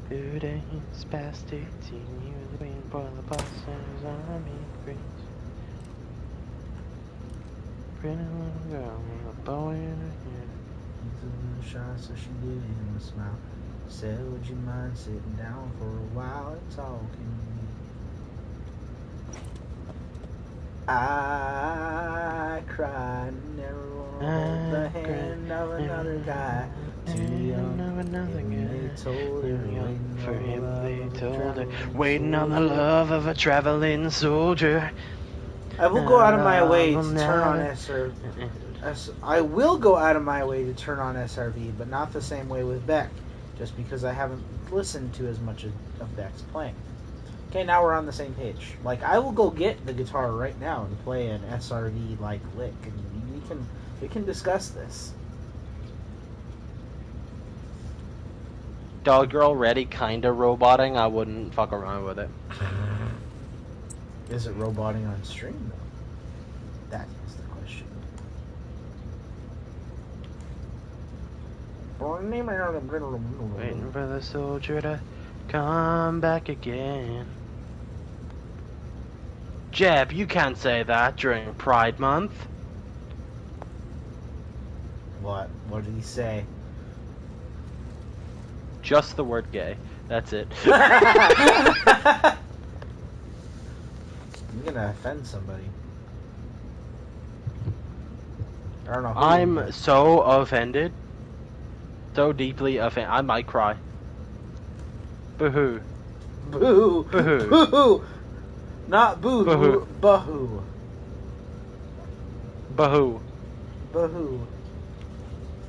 Today is past 18 years waiting for the buses on me greens. Pretty little girl with a bow in her hair. He's a shy, so she gave him a smile. Said, would you mind sitting down for a while and talking to me? I cried, never wanna hold the hand of another guy. Too young, they told her, waiting on the love of a traveling soldier. I will go out of my way to turn on SRV. I will go out of my way to turn on SRV, but not the same way with Beck, just because I haven't listened to as much of Beck's playing. Okay, now we're on the same page. Like, I will go get the guitar right now and play an SRV like lick, and we can discuss this. Dog Girl Ready kinda roboting, I wouldn't fuck around with it. Is it roboting on stream, though? That is the question. Waiting for the soldier to come back again. Jeb, you can't say that during Pride Month. What? What did he say? Just the word gay. That's it. I'm gonna offend somebody. I don't know who. I'm so offended. So deeply offended. I might cry. Boo-hoo. Boo! Boo-hoo. Boo! Not boo Boo-hoo. hoo, bahoo. Boo-hoo. Bahoo.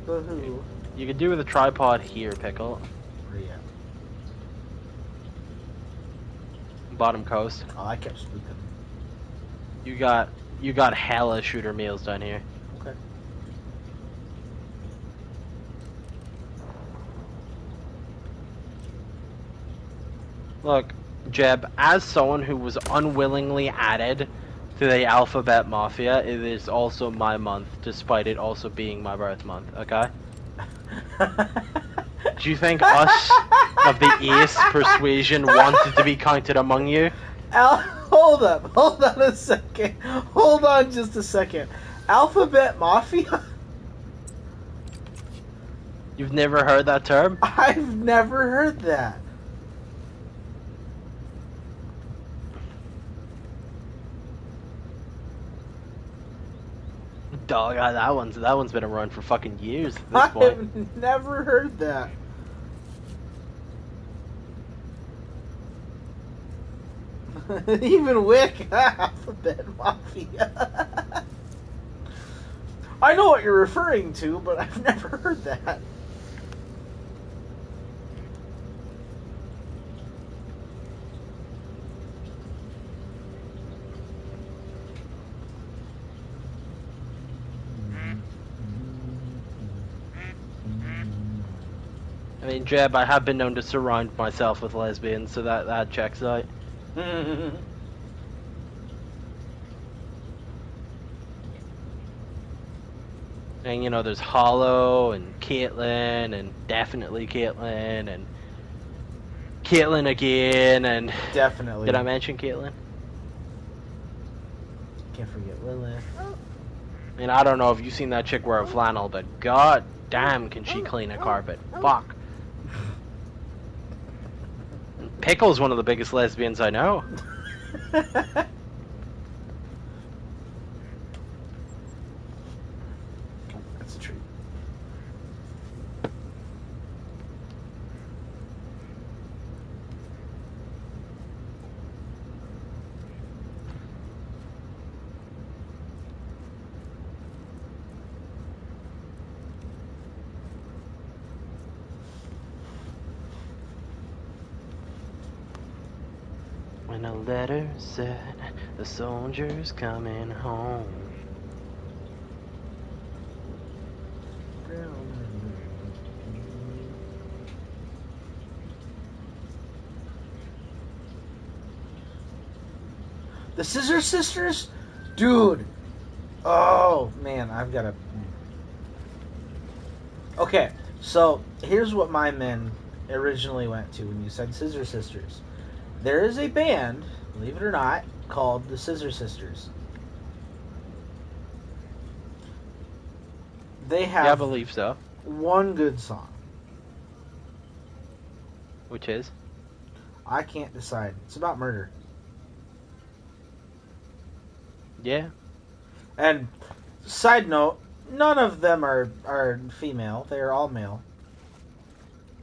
Bahoo. You could do with a tripod here, Pickle. Where you at? Bottom coast. Oh, I kept spooking. You got hella shooter meals down here. Okay. Look, Jeb, as someone who was unwillingly added to the Alphabet Mafia, it is also my month, despite it also being my birth month, okay? Do you think us of the East persuasion wanted to be counted among you? Hold up. Hold on a second. Hold on just a second. Alphabet Mafia? You've never heard that term? I've never heard that. Dog, that one's been around for fucking years at this point. I've never heard that. Even Wick, Alphabet Mafia. I know what you're referring to, but I've never heard that. I mean, Jeb, I have been known to surround myself with lesbians, so that checks out. And you know, there's Hollow and Caitlyn and definitely Caitlyn and Caitlyn again and Definitely. did I mention Caitlyn? Can't forget Lilith. I mean, I don't know if you've seen that chick wear a flannel, but god damn can she clean a carpet. Fuck. Pickle's one of the biggest lesbians I know. That's a treat. When a letter said the soldier's coming home. The Scissor Sisters? Dude. Oh, man, I've got to... Okay, so here's what my men originally went to when you said Scissor Sisters. There is a band, believe it or not, called the Scissor Sisters. They have Yeah, I believe so. one good song. Which is? I can't decide. It's about murder. Yeah. And side note, none of them are female. They are all male.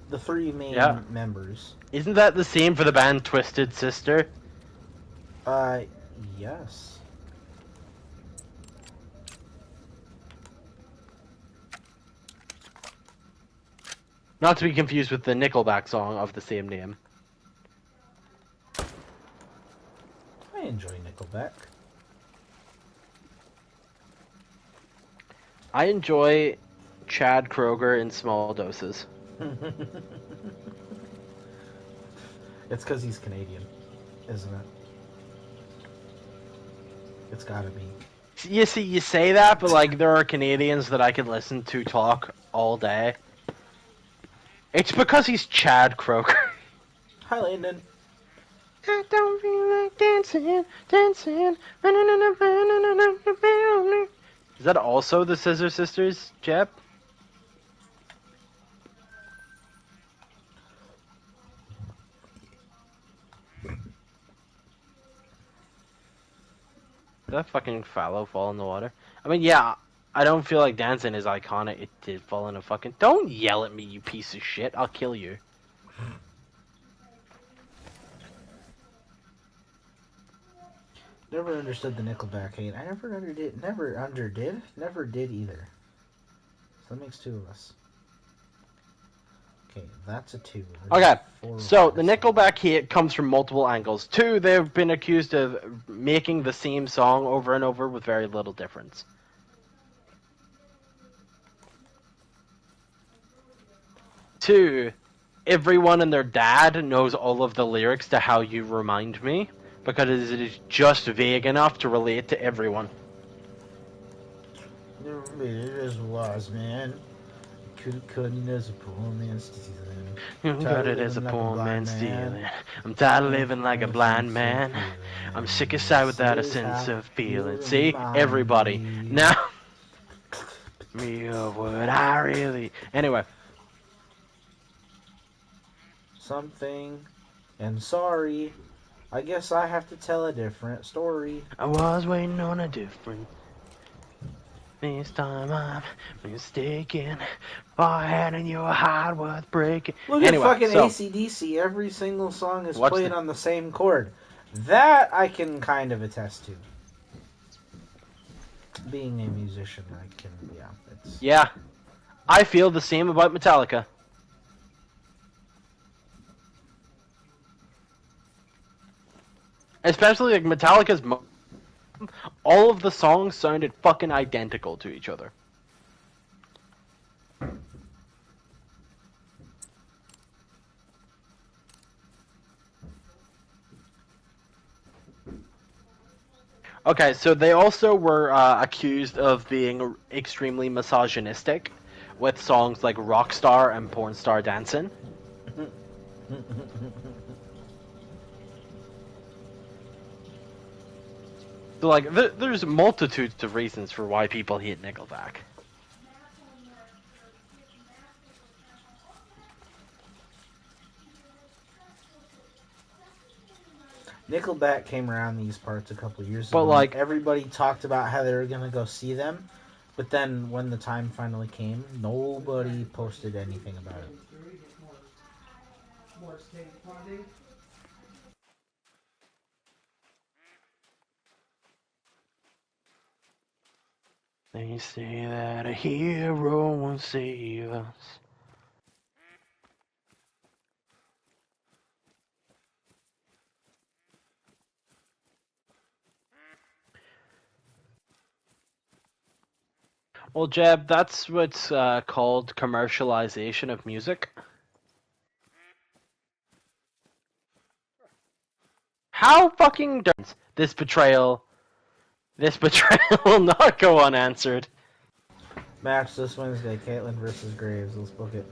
The three main members. Isn't that the same for the band Twisted Sister? Yes. Not to be confused with the Nickelback song of the same name. I enjoy Nickelback. I enjoy Chad Kroger in small doses. It's because he's Canadian, isn't it? It's gotta be. You see, you say that, but like there are Canadians that I can listen to talk all day. It's because he's Chad Croker. Hi, Landon. I don't feel like dancing, dancing. Is that also the Scissor Sisters, Jeb? Did that fucking fallow fall in the water? I mean, yeah, I don't feel like dancing is iconic. It did fall in a fucking... Don't yell at me, you piece of shit. I'll kill you. Never understood the Nickelback hate. I never underdid. Never did either. So that makes 2 of us. Okay, that's a 2. Okay, so the Nickelback hate comes from multiple angles. 2, they've been accused of making the same song over and over with very little difference. 2, everyone and their dad knows all of the lyrics to How You Remind Me, because it is just vague enough to relate to everyone. It just was, man. Couldn't as a poor man stealing. Got it as a poor man stealing. I'm tired of living like a blind man. I'm sick aside without a sense of feeling. See? Everybody. Now... me of what I really... Anyway. Something. And sorry. I guess I have to tell a different story. I was waiting on a different... This time I'm mistaken. Forehead and your heart worth breaking. Look at fucking AC/DC. Every single song is played on the same chord. That I can kind of attest to. Being a musician, I can, yeah. Yeah. I feel the same about Metallica. Especially like Metallica's... all of the songs sounded fucking identical to each other. Okay, so they also were accused of being extremely misogynistic with songs like Rockstar and Porn Star Dancing. So, like, there's multitudes of reasons for why people hate Nickelback. Nickelback came around these parts a couple years But, ago. like, everybody talked about how they were gonna go see them, but then when the time finally came, nobody posted anything about it. They say that a hero won't save us. Well, Jeb, that's what's called commercialization of music. How fucking this betrayal will not go unanswered. Match this Wednesday, Caitlyn versus Graves. Let's book it.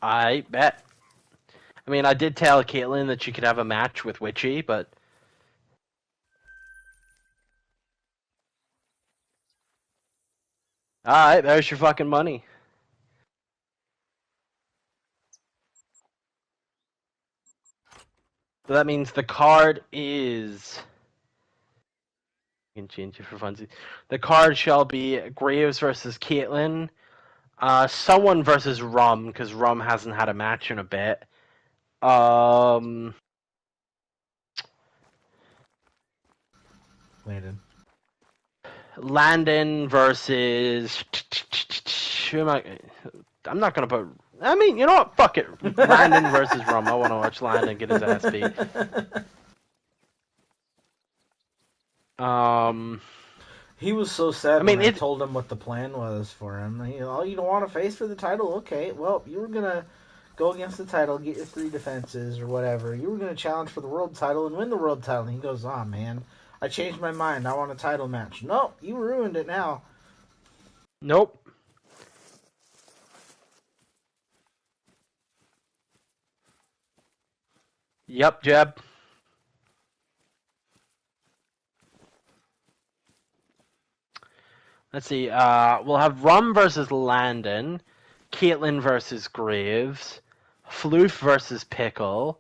I bet. I mean, I did tell Caitlyn that she could have a match with Witchy, but... Alright, there's your fucking money. So that means the card is... You can change it for funsies. The card shall be Graves versus Caitlyn. Someone versus Rum, because Rum hasn't had a match in a bit. Landon versus... Who am I... I'm not gonna put... I mean, you know what? Fuck it. Landon versus Rum. I want to watch Landon get his ass beat. He was so sad when I told him what the plan was for him. You don't want to face for the title? Okay, well, you were going to go against the title, get your 3 defenses or whatever. You were going to challenge for the world title and win the world title. And he goes, man, I changed my mind. I want a title match. Nope, you ruined it now. Nope. Yep, Jeb. Let's see. We'll have Rum versus Landon, Caitlyn versus Graves, Floof versus Pickle,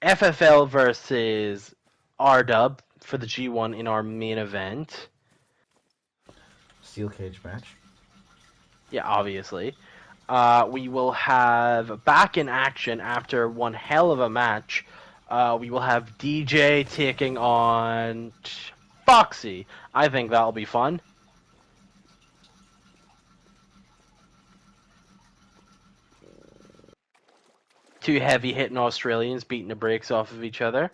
FFL versus R-Dub for the G1 in our main event. Steel cage match. Yeah, obviously. We will have back in action after one hell of a match. We will have DJ taking on Foxy. I think that'll be fun. Two heavy hitting Australians beating the brakes off of each other.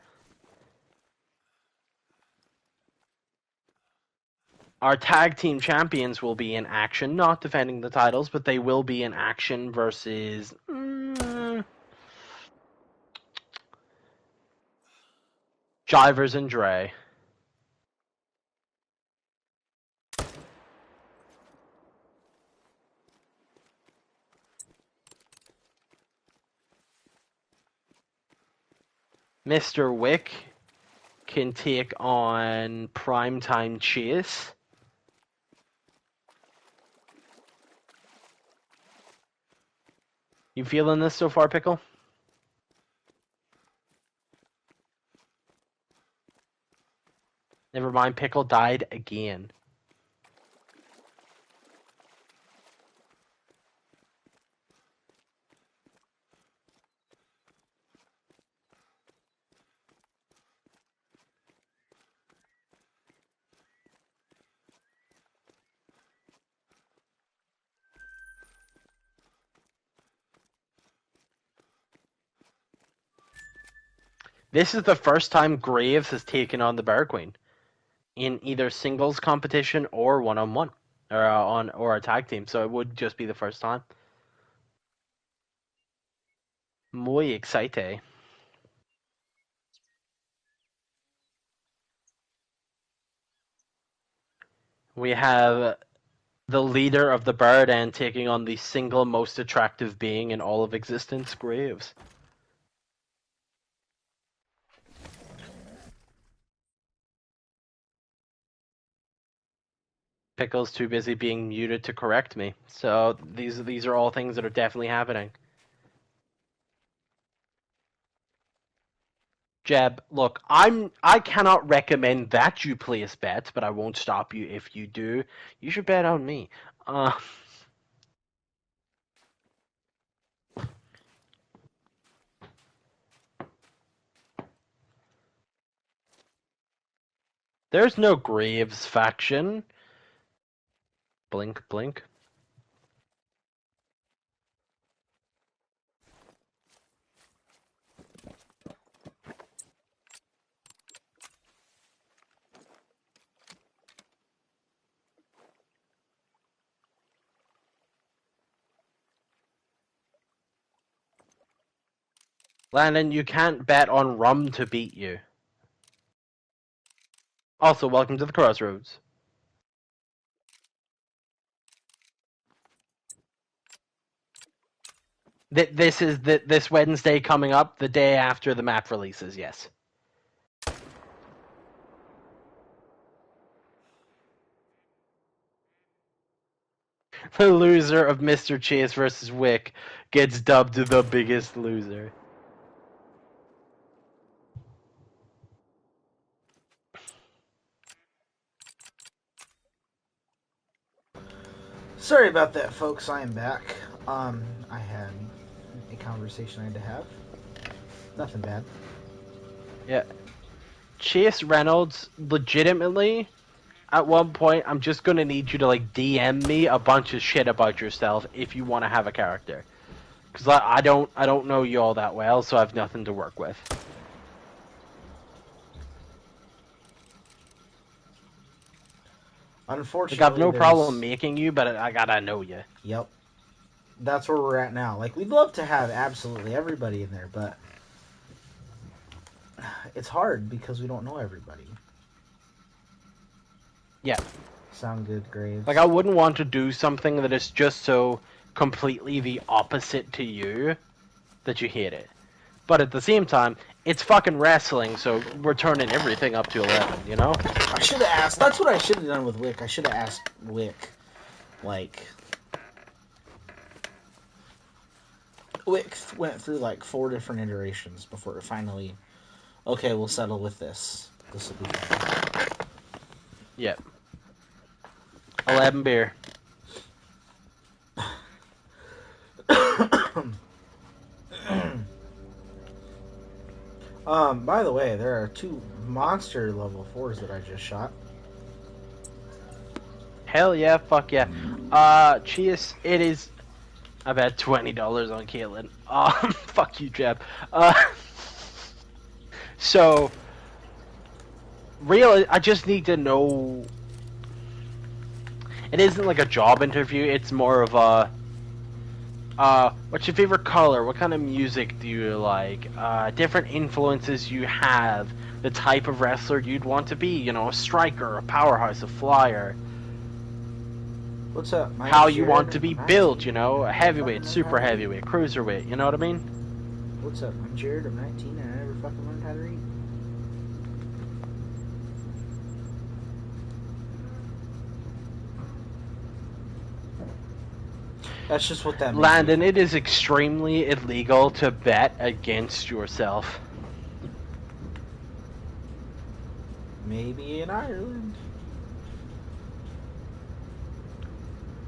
Our tag team champions will be in action, not defending the titles, but they will be in action versus Jivers and Dre. Mr. Wick can take on Primetime Chase. You feeling this so far, Pickle? Never mind, Pickle died again. This is the first time Graves has taken on the Bear Queen in either singles competition or one-on-one, or a tag team. So it would just be the first time. Muy excited. We have the leader of the Bird End taking on the single most attractive being in all of existence, Graves. Pickle's too busy being muted to correct me. So these are all things that are definitely happening. Jeb, look, I cannot recommend that you place bets, but I won't stop you if you do. You should bet on me. There's no Graves faction. Blink, blink. Landon, you can't bet on Rum to beat you. Also, welcome to the Crossroads. This is this Wednesday coming up, the day after the map releases, yes. The loser of Mr. Chase versus Wick gets dubbed the biggest loser. Sorry about that, folks. I am back. I had a conversation I had to have. Nothing bad. Yeah. Chase Reynolds, legitimately, at one point, I'm just gonna need you to like DM me a bunch of shit about yourself if you want to have a character, because I don't know you all that well, so I have nothing to work with. Unfortunately, Like, I've no problem making you, but I gotta know you. Yep. That's where we're at now. Like, we'd love to have absolutely everybody in there, but it's hard because we don't know everybody. Yeah. Sound good, Graves. Like, I wouldn't want to do something that is just so completely the opposite to you that you hate it. But at the same time, it's fucking wrestling, so we're turning everything up to 11, you know? I should have asked. That's what I should have done with Wick. I should have asked Wick. Like, Wick went through like 4 different iterations before it finally. Okay, we'll settle with this. This will be fine. Yep. 11 beer. By the way, there are 2 monster level 4s that I just shot. Hell yeah, fuck yeah. Cheers, it is about $20 on Caitlin. Fuck you, Jeb. So, really, I just need to know. It isn't like a job interview, it's more of a. What's your favorite color? What kind of music do you like? Different influences you have. The type of wrestler you'd want to be. You know, a striker, a powerhouse, a flyer. What's up? How you want to be built, you know? A heavyweight, super heavyweight, cruiserweight, you know what I mean? What's up? I'm Jared, I'm 19, and I never fucking learned how to read. That's just what that means. Landon, it is extremely illegal to bet against yourself. Maybe in Ireland.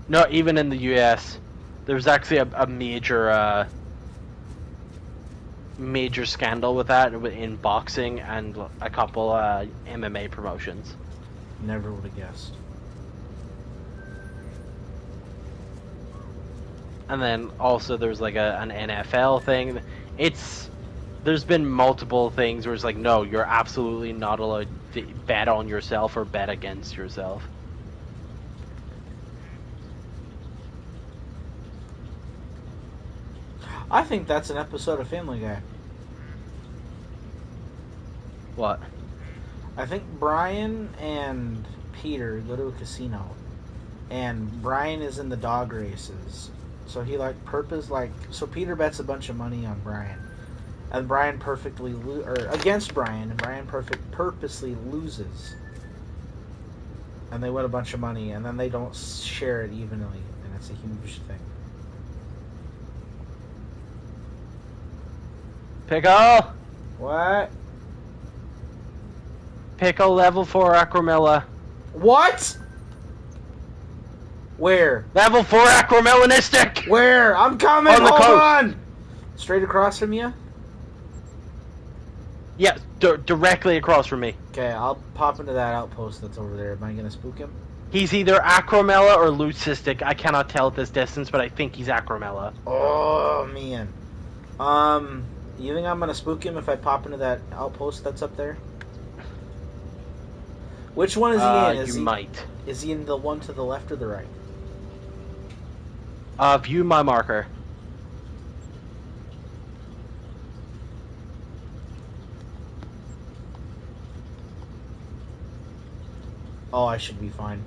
No, even in the US. There's actually a major major scandal with that in boxing and a couple MMA promotions. Never would have guessed. And then also there's like an NFL thing. There's been multiple things where it's like, no, you're absolutely not allowed to bet on yourself or bet against yourself. I think that's an episode of Family Guy. What? I think Brian and Peter go to a casino, and Brian is in the dog races. So he so Peter bets a bunch of money on Brian, and Brian against Brian, and Brian purposely loses, and they win a bunch of money, and then they don't share it evenly, and it's a huge thing. Pickle! What? Pickle level 4 Acromilla. What? Where? Level 4 Acromelanistic! Where? I'm coming! On the Hold coast. on! Straight across from you? Yeah, directly across from me. Okay, I'll pop into that outpost that's over there. Am I gonna spook him? He's either Acromella or Leucistic. I cannot tell at this distance, but I think he's Acromella. Oh, man. You think I'm gonna spook him if I pop into that outpost that's up there? Which one is he in? Might. Is he in the one to the left or the right? View my marker. Oh, I should be fine.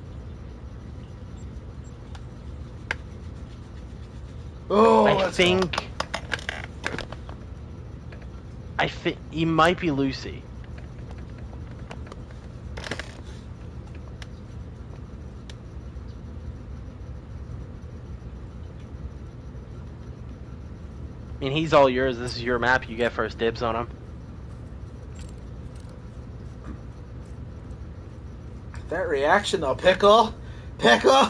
Oh, I think he might be Lucy. I mean, he's all yours. This is your map. You get first dibs on him. That reaction though, Pickle! Pickle!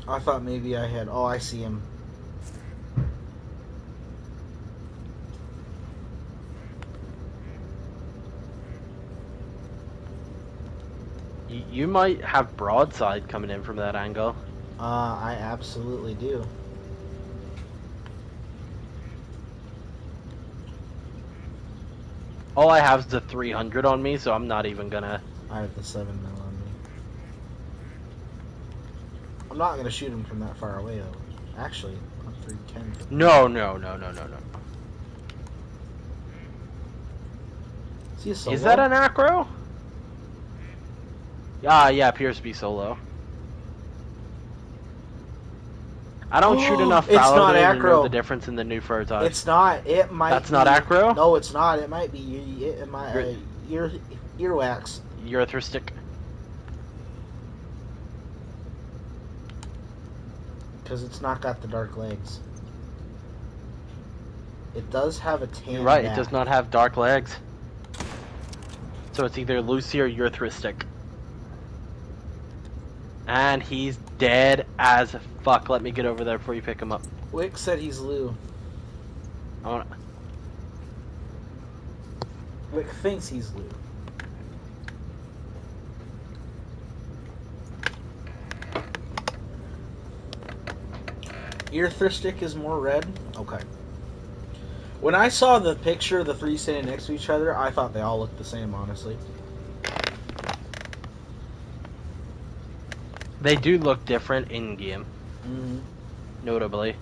I thought maybe I had... Oh, I see him. You might have broadside coming in from that angle. I absolutely do. All I have is the 300 on me, so I'm not even gonna. I have the 7 mil on me. I'm not gonna shoot him from that far away though. Actually, I'm 310. No. Is he a solo? Is that an acro? Yeah, appears to be solo. I don't shoot enough It's fallow not to know acro. the difference in the new Furtage. It's not. It might. That's not acro? No, it's not. It might be. It might. Earwax. Urethristic. Because it's not got the dark legs. It does have a tan. You're right. back. It does not have dark legs. So it's either Lucy or urethristic. And he's dead as fuck. Let me get over there before you pick him up. Wick said he's Lou. Wick thinks he's Lou. Urethristic is more red? Okay. When I saw the picture of the three standing next to each other, I thought they all looked the same, honestly. They do look different in game. Mm-hmm. Notably.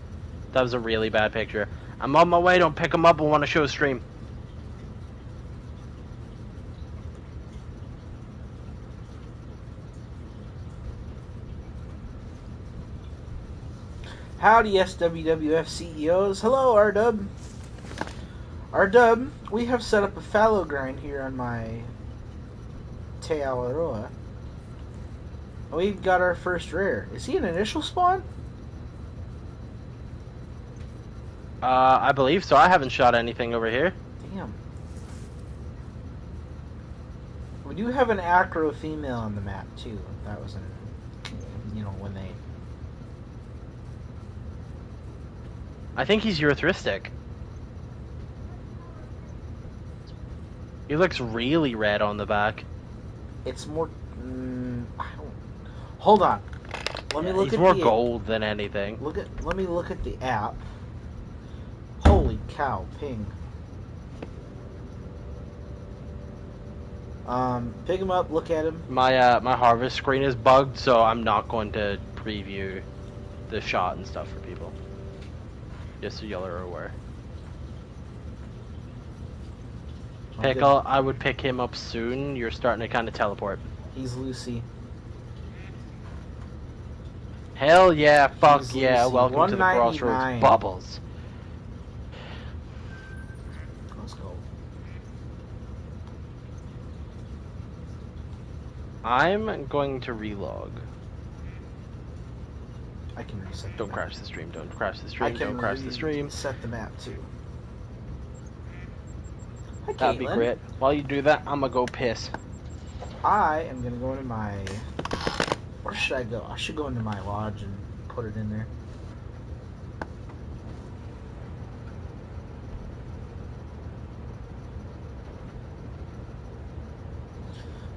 That was a really bad picture. I'm on my way. Don't pick him up. I want to show a stream. Howdy, SWWF CEOs. Hello, R-Dub. R-Dub, we have set up a fallow grind here on my Te Awaroa. We've got our first rare. Is he an initial spawn? I believe so. I haven't shot anything over here. Damn. We do have an acro female on the map, too. That was when they... I think he's urethristic. He looks really red on the back. It's more... I don't... Hold on. Let me look he's at more the... gold than anything. Let me look at the app. Holy cow, ping. Pick him up, look at him. My my harvest screen is bugged, so I'm not going to preview the shot and stuff for people. Just so y'all are aware. Pickle, I would pick him up soon. You're starting to kind of teleport. He's Lucy. Hell yeah, fuck He's yeah, Lucy. welcome to the 199. Crossroads Bubbles. Let's go. I'm going to relog. I can reset the Don't map. crash the stream, don't crash the I stream, can don't crash the stream. set the map too. Hi, That'd be Caitlin. great. While you do that, I'm gonna go piss. I am gonna go into my... Where should I go? I should go into my lodge and put it in there.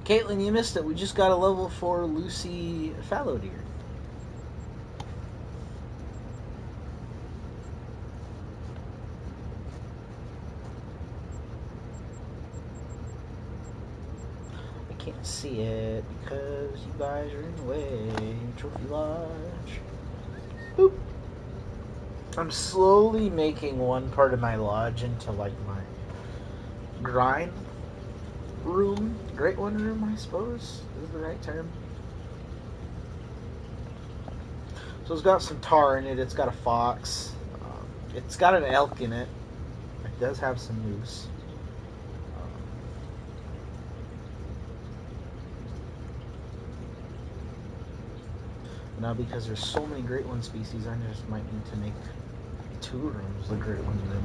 Caitlin, you missed it. We just got a level 4 Lucy fallow deer. I can't see it because you guys are in the way. Trophy Lodge. Boop. I'm slowly making one part of my lodge into like my grind room. Great one room, I suppose, is the right term. So it's got some tar in it. It's got a fox. It's got an elk in it. It does have some moose. Now, because there's so many great one species, I just might need to make 2 rooms the great one room.